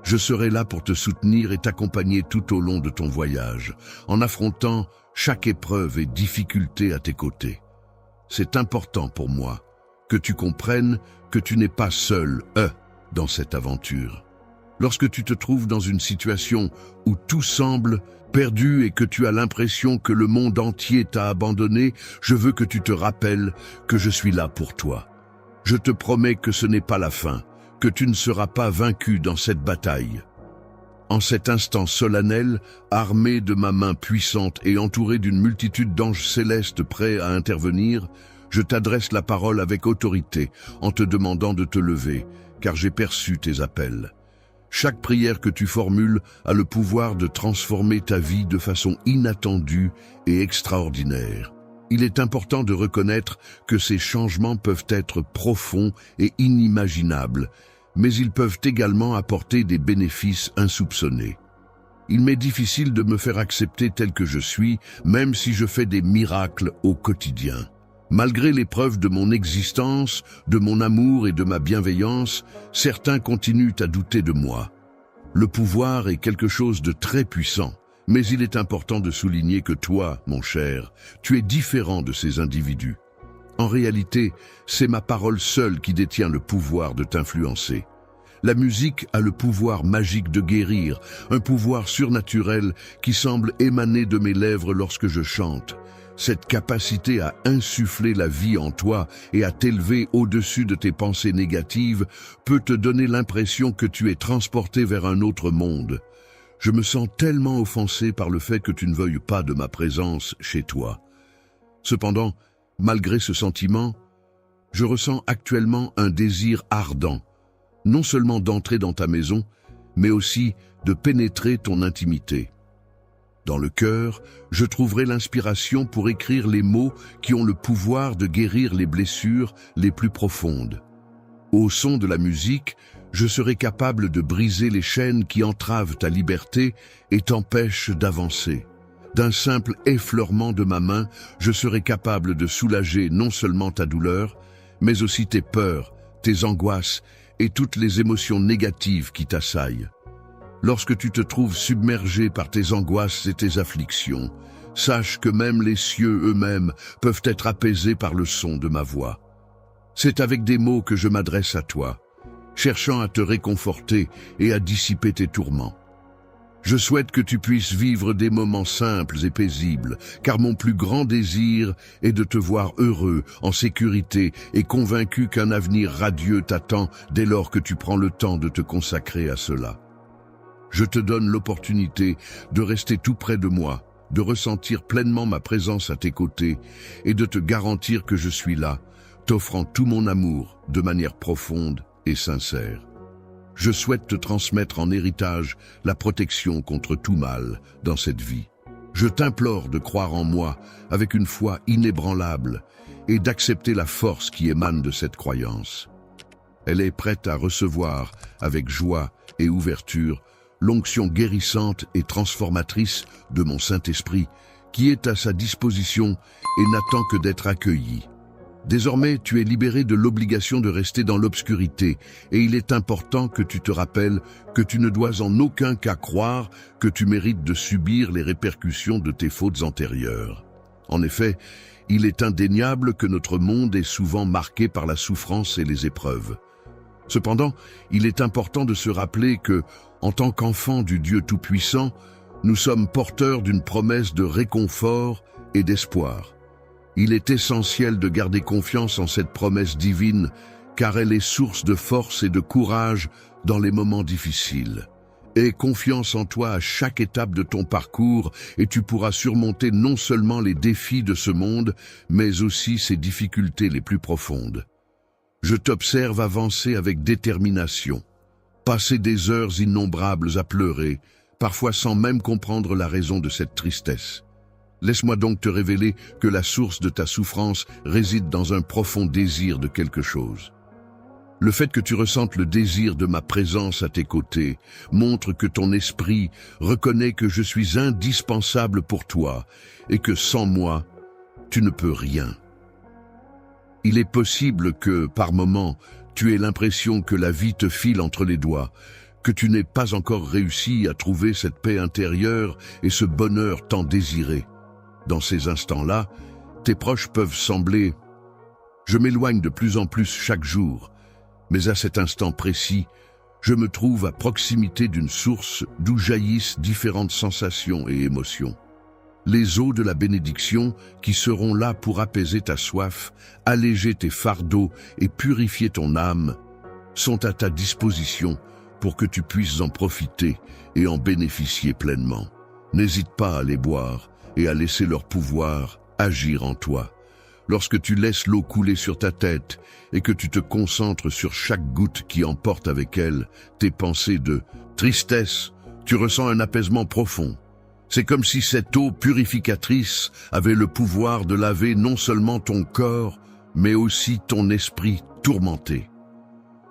Je serai là pour te soutenir et t'accompagner tout au long de ton voyage, en affrontant chaque épreuve et difficulté à tes côtés. C'est important pour moi que tu comprennes que tu n'es pas seul, dans cette aventure. Lorsque tu te trouves dans une situation où tout semble perdu et que tu as l'impression que le monde entier t'a abandonné, je veux que tu te rappelles que je suis là pour toi. Je te promets que ce n'est pas la fin, que tu ne seras pas vaincu dans cette bataille. En cet instant solennel, armé de ma main puissante et entouré d'une multitude d'anges célestes prêts à intervenir, je t'adresse la parole avec autorité en te demandant de te lever, car j'ai perçu tes appels. Chaque prière que tu formules a le pouvoir de transformer ta vie de façon inattendue et extraordinaire. Il est important de reconnaître que ces changements peuvent être profonds et inimaginables, mais ils peuvent également apporter des bénéfices insoupçonnés. Il m'est difficile de me faire accepter tel que je suis, même si je fais des miracles au quotidien. Malgré les preuves de mon existence, de mon amour et de ma bienveillance, certains continuent à douter de moi. Le pouvoir est quelque chose de très puissant, mais il est important de souligner que toi, mon cher, tu es différent de ces individus. En réalité, c'est ma parole seule qui détient le pouvoir de t'influencer. La musique a le pouvoir magique de guérir, un pouvoir surnaturel qui semble émaner de mes lèvres lorsque je chante. Cette capacité à insuffler la vie en toi et à t'élever au-dessus de tes pensées négatives peut te donner l'impression que tu es transporté vers un autre monde. Je me sens tellement offensé par le fait que tu ne veuilles pas de ma présence chez toi. Cependant, malgré ce sentiment, je ressens actuellement un désir ardent, non seulement d'entrer dans ta maison, mais aussi de pénétrer ton intimité. Dans le cœur, je trouverai l'inspiration pour écrire les mots qui ont le pouvoir de guérir les blessures les plus profondes. Au son de la musique, je serai capable de briser les chaînes qui entravent ta liberté et t'empêchent d'avancer. D'un simple effleurement de ma main, je serai capable de soulager non seulement ta douleur, mais aussi tes peurs, tes angoisses et toutes les émotions négatives qui t'assaillent. Lorsque tu te trouves submergé par tes angoisses et tes afflictions, sache que même les cieux eux-mêmes peuvent être apaisés par le son de ma voix. C'est avec des mots que je m'adresse à toi, cherchant à te réconforter et à dissiper tes tourments. Je souhaite que tu puisses vivre des moments simples et paisibles, car mon plus grand désir est de te voir heureux, en sécurité et convaincu qu'un avenir radieux t'attend dès lors que tu prends le temps de te consacrer à cela. Je te donne l'opportunité de rester tout près de moi, de ressentir pleinement ma présence à tes côtés et de te garantir que je suis là, t'offrant tout mon amour de manière profonde et sincère. Je souhaite te transmettre en héritage la protection contre tout mal dans cette vie. Je t'implore de croire en moi avec une foi inébranlable et d'accepter la force qui émane de cette croyance. Elle est prête à recevoir avec joie et ouverture l'onction guérissante et transformatrice de mon Saint-Esprit qui est à sa disposition et n'attend que d'être accueilli. Désormais, tu es libéré de l'obligation de rester dans l'obscurité et il est important que tu te rappelles que tu ne dois en aucun cas croire que tu mérites de subir les répercussions de tes fautes antérieures. En effet, il est indéniable que notre monde est souvent marqué par la souffrance et les épreuves. Cependant, il est important de se rappeler que, en tant qu'enfants du Dieu Tout-Puissant, nous sommes porteurs d'une promesse de réconfort et d'espoir. Il est essentiel de garder confiance en cette promesse divine, car elle est source de force et de courage dans les moments difficiles. Aie confiance en toi à chaque étape de ton parcours et tu pourras surmonter non seulement les défis de ce monde, mais aussi ses difficultés les plus profondes. Je t'observe avancer avec détermination, passer des heures innombrables à pleurer, parfois sans même comprendre la raison de cette tristesse. Laisse-moi donc te révéler que la source de ta souffrance réside dans un profond désir de quelque chose. Le fait que tu ressentes le désir de ma présence à tes côtés montre que ton esprit reconnaît que je suis indispensable pour toi et que sans moi, tu ne peux rien. Il est possible que, par moments, tu aies l'impression que la vie te file entre les doigts, que tu n'aies pas encore réussi à trouver cette paix intérieure et ce bonheur tant désiré. Dans ces instants-là, tes proches peuvent sembler « Je m'éloigne de plus en plus chaque jour », mais à cet instant précis, je me trouve à proximité d'une source d'où jaillissent différentes sensations et émotions. Les eaux de la bénédiction qui seront là pour apaiser ta soif, alléger tes fardeaux et purifier ton âme sont à ta disposition pour que tu puisses en profiter et en bénéficier pleinement. N'hésite pas à les boire et à laisser leur pouvoir agir en toi. lorsque tu laisses l'eau couler sur ta tête et que tu te concentres sur chaque goutte qui emporte avec elle tes pensées de tristesse, tu ressens un apaisement profond. C'est comme si cette eau purificatrice avait le pouvoir de laver non seulement ton corps, mais aussi ton esprit tourmenté.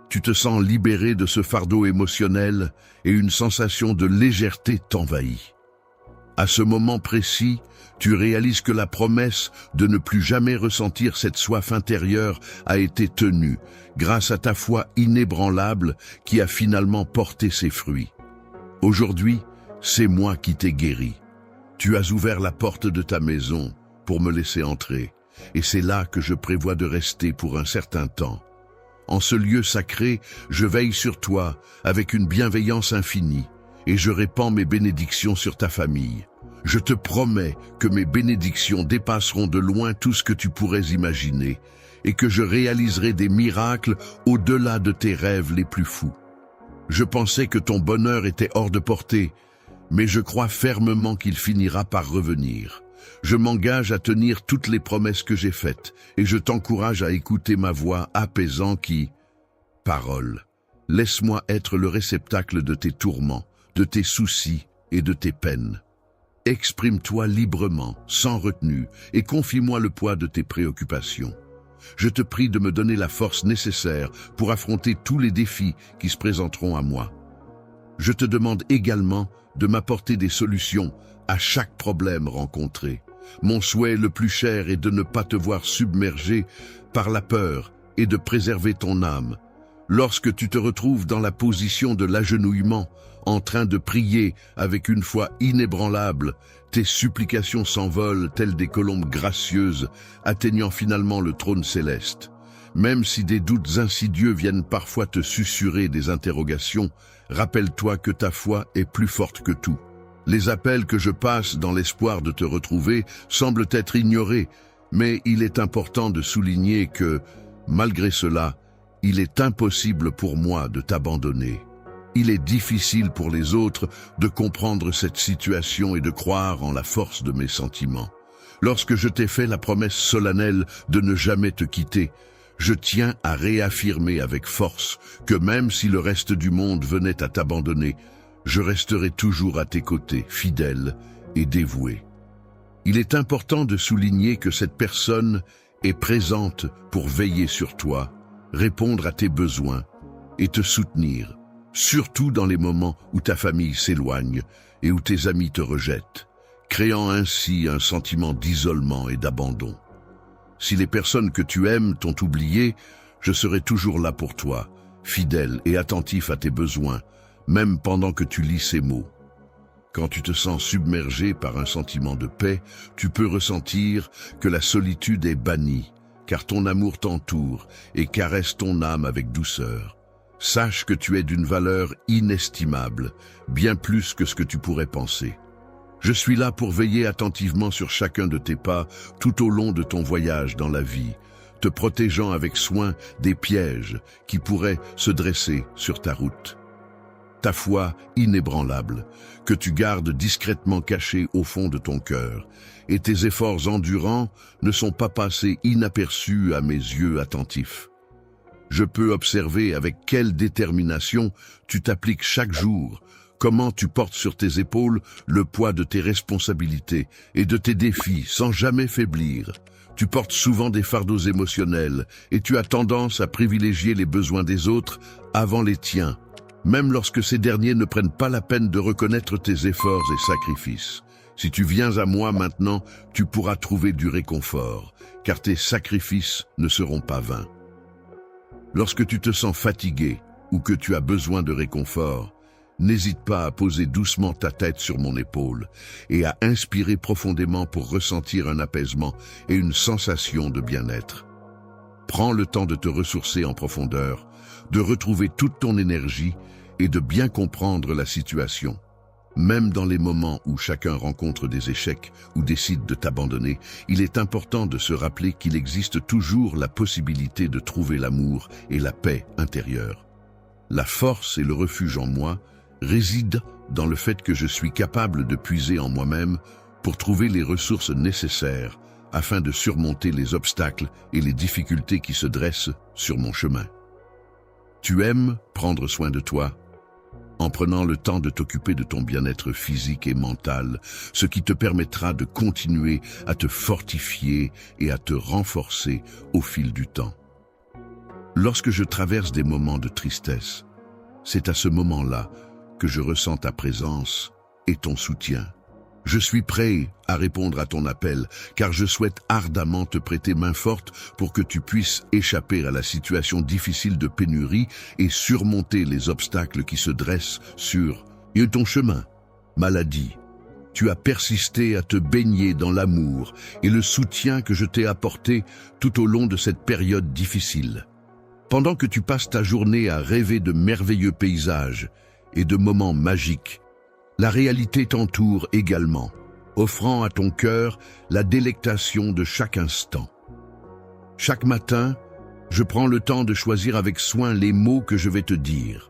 Tu te sens libéré de ce fardeau émotionnel et une sensation de légèreté t'envahit. À ce moment précis, tu réalises que la promesse de ne plus jamais ressentir cette soif intérieure a été tenue grâce à ta foi inébranlable qui a finalement porté ses fruits. Aujourd'hui, c'est moi qui t'ai guéri. Tu as ouvert la porte de ta maison pour me laisser entrer, et c'est là que je prévois de rester pour un certain temps. En ce lieu sacré, je veille sur toi avec une bienveillance infinie, et je répands mes bénédictions sur ta famille. Je te promets que mes bénédictions dépasseront de loin tout ce que tu pourrais imaginer, et que je réaliserai des miracles au-delà de tes rêves les plus fous. Je pensais que ton bonheur était hors de portée, mais je crois fermement qu'il finira par revenir. Je m'engage à tenir toutes les promesses que j'ai faites, et je t'encourage à écouter ma voix apaisante qui... Parole, laisse-moi être le réceptacle de tes tourments, de tes soucis et de tes peines. Exprime-toi librement, sans retenue, et confie-moi le poids de tes préoccupations. Je te prie de me donner la force nécessaire pour affronter tous les défis qui se présenteront à moi. Je te demande également de m'apporter des solutions à chaque problème rencontré. Mon souhait le plus cher est de ne pas te voir submergé par la peur et de préserver ton âme. Lorsque tu te retrouves dans la position de l'agenouillement, en train de prier avec une foi inébranlable, tes supplications s'envolent telles des colombes gracieuses, atteignant finalement le trône céleste. Même si des doutes insidieux viennent parfois te susurrer des interrogations, rappelle-toi que ta foi est plus forte que tout. Les appels que je passe dans l'espoir de te retrouver semblent être ignorés, mais il est important de souligner que, malgré cela, il est impossible pour moi de t'abandonner. Il est difficile pour les autres de comprendre cette situation et de croire en la force de mes sentiments. Lorsque je t'ai fait la promesse solennelle de ne jamais te quitter, je tiens à réaffirmer avec force que même si le reste du monde venait à t'abandonner, je resterai toujours à tes côtés, fidèle et dévoué. Il est important de souligner que cette personne est présente pour veiller sur toi, répondre à tes besoins et te soutenir, surtout dans les moments où ta famille s'éloigne et où tes amis te rejettent, créant ainsi un sentiment d'isolement et d'abandon. Si les personnes que tu aimes t'ont oublié, je serai toujours là pour toi, fidèle et attentif à tes besoins, même pendant que tu lis ces mots. Quand tu te sens submergé par un sentiment de paix, tu peux ressentir que la solitude est bannie, car ton amour t'entoure et caresse ton âme avec douceur. Sache que tu es d'une valeur inestimable, bien plus que ce que tu pourrais penser. Je suis là pour veiller attentivement sur chacun de tes pas tout au long de ton voyage dans la vie, te protégeant avec soin des pièges qui pourraient se dresser sur ta route. Ta foi inébranlable, que tu gardes discrètement cachée au fond de ton cœur, et tes efforts endurants ne sont pas passés inaperçus à mes yeux attentifs. Je peux observer avec quelle détermination tu t'appliques chaque jour, comment tu portes sur tes épaules le poids de tes responsabilités et de tes défis sans jamais faiblir. Tu portes souvent des fardeaux émotionnels et tu as tendance à privilégier les besoins des autres avant les tiens, même lorsque ces derniers ne prennent pas la peine de reconnaître tes efforts et sacrifices. Si tu viens à moi maintenant, tu pourras trouver du réconfort, car tes sacrifices ne seront pas vains. Lorsque tu te sens fatigué ou que tu as besoin de réconfort, n'hésite pas à poser doucement ta tête sur mon épaule et à inspirer profondément pour ressentir un apaisement et une sensation de bien-être. Prends le temps de te ressourcer en profondeur, de retrouver toute ton énergie et de bien comprendre la situation. Même dans les moments où chacun rencontre des échecs ou décide de t'abandonner, il est important de se rappeler qu'il existe toujours la possibilité de trouver l'amour et la paix intérieure. La force et le refuge en moi résident dans le fait que je suis capable de puiser en moi-même pour trouver les ressources nécessaires afin de surmonter les obstacles et les difficultés qui se dressent sur mon chemin. Tu aimes prendre soin de toi, en prenant le temps de t'occuper de ton bien-être physique et mental, ce qui te permettra de continuer à te fortifier et à te renforcer au fil du temps. Lorsque je traverse des moments de tristesse, c'est à ce moment-là que je ressens ta présence et ton soutien. Je suis prêt à répondre à ton appel, car je souhaite ardemment te prêter main forte pour que tu puisses échapper à la situation difficile de pénurie et surmonter les obstacles qui se dressent sur ton chemin. Maladie, tu as persisté à te baigner dans l'amour et le soutien que je t'ai apporté tout au long de cette période difficile. Pendant que tu passes ta journée à rêver de merveilleux paysages et de moments magiques, la réalité t'entoure également, offrant à ton cœur la délectation de chaque instant. Chaque matin, je prends le temps de choisir avec soin les mots que je vais te dire.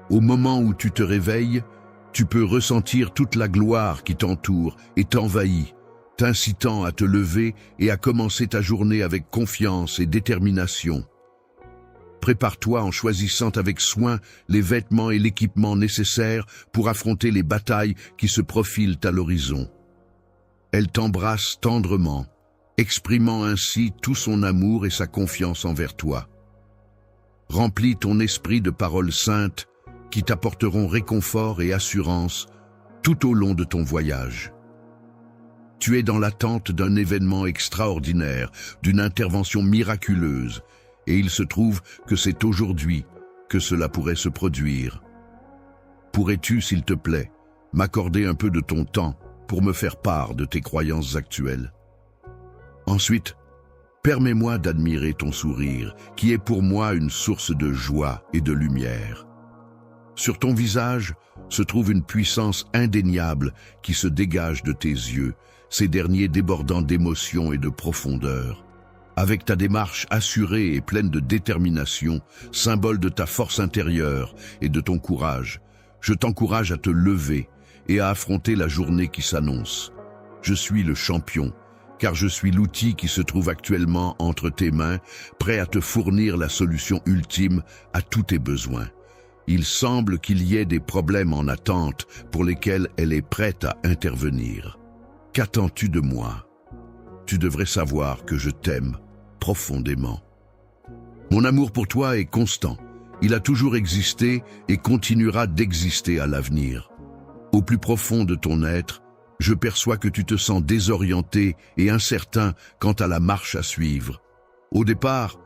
Au moment où tu te réveilles, tu peux ressentir toute la gloire qui t'entoure et t'envahit, t'incitant à te lever et à commencer ta journée avec confiance et détermination. Prépare-toi en choisissant avec soin les vêtements et l'équipement nécessaires pour affronter les batailles qui se profilent à l'horizon. Elle t'embrasse tendrement, exprimant ainsi tout son amour et sa confiance envers toi. Remplis ton esprit de paroles saintes qui t'apporteront réconfort et assurance tout au long de ton voyage. Tu es dans l'attente d'un événement extraordinaire, d'une intervention miraculeuse, et il se trouve que c'est aujourd'hui que cela pourrait se produire. Pourrais-tu, s'il te plaît, m'accorder un peu de ton temps pour me faire part de tes croyances actuelles? Ensuite, permets-moi d'admirer ton sourire, qui est pour moi une source de joie et de lumière. Sur ton visage se trouve une puissance indéniable qui se dégage de tes yeux, ces derniers débordant d'émotion et de profondeur. Avec ta démarche assurée et pleine de détermination, symbole de ta force intérieure et de ton courage, je t'encourage à te lever et à affronter la journée qui s'annonce. Je suis le champion, car je suis l'outil qui se trouve actuellement entre tes mains, prêt à te fournir la solution ultime à tous tes besoins. Il semble qu'il y ait des problèmes en attente pour lesquels elle est prête à intervenir. Qu'attends-tu de moi? Tu devrais savoir que je t'aime profondément. Mon amour pour toi est constant. Il a toujours existé et continuera d'exister à l'avenir. Au plus profond de ton être, je perçois que tu te sens désorienté et incertain quant à la marche à suivre. Au départ,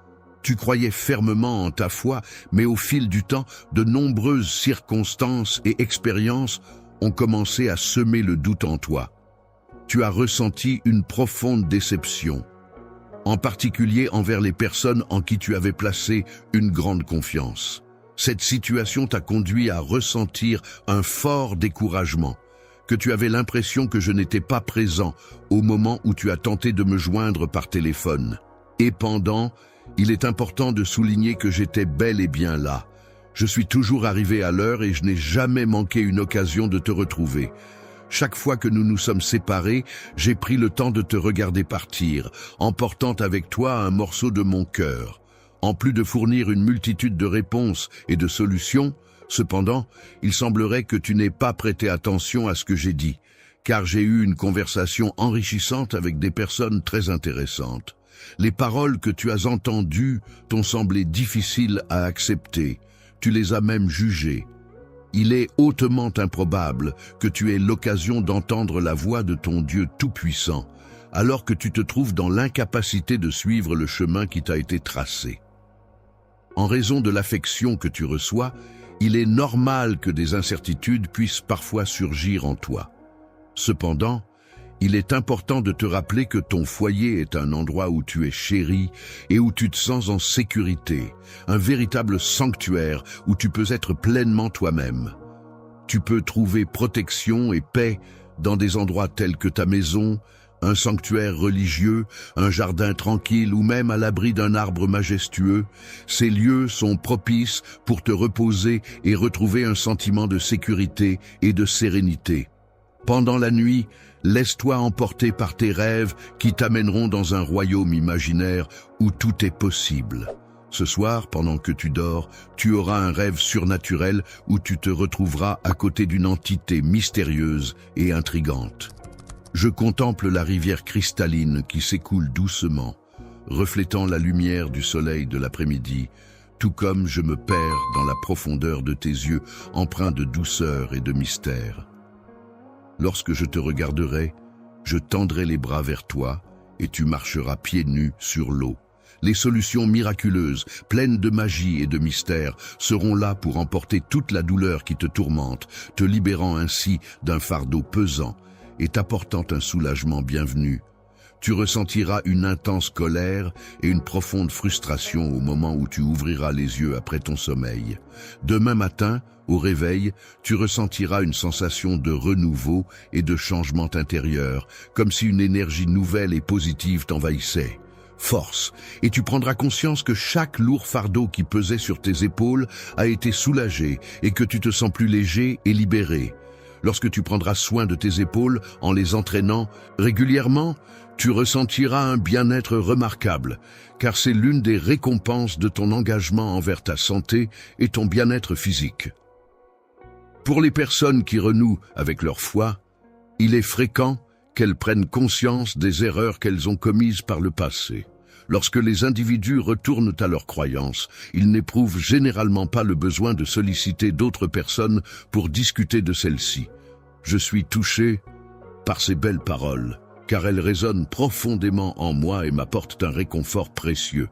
tu croyais fermement en ta foi, mais au fil du temps, de nombreuses circonstances et expériences ont commencé à semer le doute en toi. Tu as ressenti une profonde déception, en particulier envers les personnes en qui tu avais placé une grande confiance. Cette situation t'a conduit à ressentir un fort découragement, que tu avais l'impression que je n'étais pas présent au moment où tu as tenté de me joindre par téléphone. Et pendant, il est important de souligner que j'étais bel et bien là. Je suis toujours arrivé à l'heure et je n'ai jamais manqué une occasion de te retrouver. Chaque fois que nous nous sommes séparés, j'ai pris le temps de te regarder partir, emportant avec toi un morceau de mon cœur. En plus de fournir une multitude de réponses et de solutions, cependant, il semblerait que tu n'aies pas prêté attention à ce que j'ai dit, car j'ai eu une conversation enrichissante avec des personnes très intéressantes. Les paroles que tu as entendues t'ont semblé difficiles à accepter, tu les as même jugées. Il est hautement improbable que tu aies l'occasion d'entendre la voix de ton Dieu Tout-Puissant, alors que tu te trouves dans l'incapacité de suivre le chemin qui t'a été tracé. En raison de l'affection que tu reçois, il est normal que des incertitudes puissent parfois surgir en toi. Cependant, il est important de te rappeler que ton foyer est un endroit où tu es chéri et où tu te sens en sécurité, un véritable sanctuaire où tu peux être pleinement toi-même. Tu peux trouver protection et paix dans des endroits tels que ta maison, un sanctuaire religieux, un jardin tranquille ou même à l'abri d'un arbre majestueux. Ces lieux sont propices pour te reposer et retrouver un sentiment de sécurité et de sérénité. Pendant la nuit, Laisse-toi emporter par tes rêves qui t'amèneront dans un royaume imaginaire où tout est possible. Ce soir, pendant que tu dors, tu auras un rêve surnaturel où tu te retrouveras à côté d'une entité mystérieuse et intrigante. Je contemple la rivière cristalline qui s'écoule doucement, reflétant la lumière du soleil de l'après-midi, tout comme je me perds dans la profondeur de tes yeux empreints de douceur et de mystère. Lorsque je te regarderai, je tendrai les bras vers toi et tu marcheras pieds nus sur l'eau. Les solutions miraculeuses, pleines de magie et de mystère, seront là pour emporter toute la douleur qui te tourmente, te libérant ainsi d'un fardeau pesant et t'apportant un soulagement bienvenu. Tu ressentiras une intense colère et une profonde frustration au moment où tu ouvriras les yeux après ton sommeil. Demain matin, au réveil, tu ressentiras une sensation de renouveau et de changement intérieur, comme si une énergie nouvelle et positive t'envahissait. Force, et tu prendras conscience que chaque lourd fardeau qui pesait sur tes épaules a été soulagé et que tu te sens plus léger et libéré. Lorsque tu prendras soin de tes épaules en les entraînant régulièrement, tu ressentiras un bien-être remarquable, car c'est l'une des récompenses de ton engagement envers ta santé et ton bien-être physique. Pour les personnes qui renouent avec leur foi, il est fréquent qu'elles prennent conscience des erreurs qu'elles ont commises par le passé. Lorsque les individus retournent à leurs croyances, ils n'éprouvent généralement pas le besoin de solliciter d'autres personnes pour discuter de celles-ci. Je suis touché par ces belles paroles, car elles résonnent profondément en moi et m'apportent un réconfort précieux.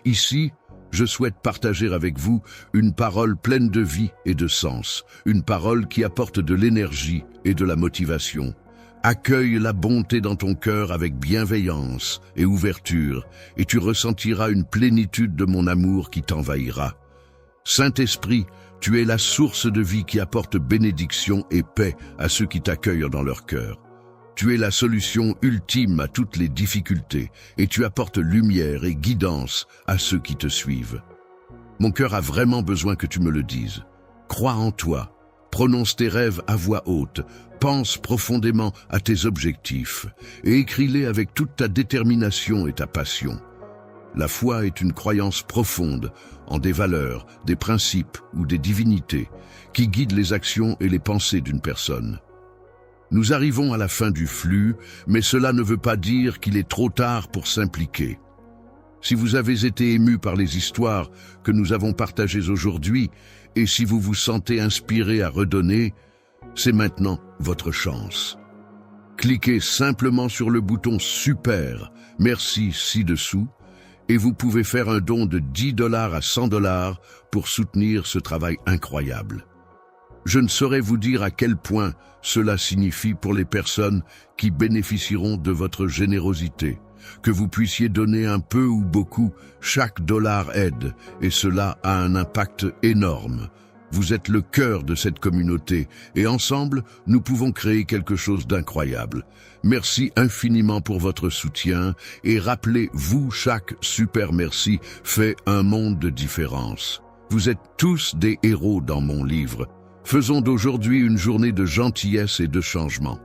Ici, je souhaite partager avec vous une parole pleine de vie et de sens, une parole qui apporte de l'énergie et de la motivation. Accueille la bonté dans ton cœur avec bienveillance et ouverture, et tu ressentiras une plénitude de mon amour qui t'envahira. Saint-Esprit, tu es la source de vie qui apporte bénédiction et paix à ceux qui t'accueillent dans leur cœur. Tu es la solution ultime à toutes les difficultés, et tu apportes lumière et guidance à ceux qui te suivent. Mon cœur a vraiment besoin que tu me le dises. Crois en toi, prononce tes rêves à voix haute, pense profondément à tes objectifs et écris-les avec toute ta détermination et ta passion. La foi est une croyance profonde en des valeurs, des principes ou des divinités qui guident les actions et les pensées d'une personne. Nous arrivons à la fin du flux, mais cela ne veut pas dire qu'il est trop tard pour s'impliquer. Si vous avez été ému par les histoires que nous avons partagées aujourd'hui, et si vous vous sentez inspiré à redonner, c'est maintenant votre chance. Cliquez simplement sur le bouton Super, merci ci-dessous, et vous pouvez faire un don de $10 à $100 pour soutenir ce travail incroyable. Je ne saurais vous dire à quel point cela signifie pour les personnes qui bénéficieront de votre générosité. Que vous puissiez donner un peu ou beaucoup, chaque dollar aide, et cela a un impact énorme. Vous êtes le cœur de cette communauté, et ensemble, nous pouvons créer quelque chose d'incroyable. Merci infiniment pour votre soutien, et rappelez-vous, chaque super merci fait un monde de différence. Vous êtes tous des héros dans mon livre. Faisons d'aujourd'hui une journée de gentillesse et de changement.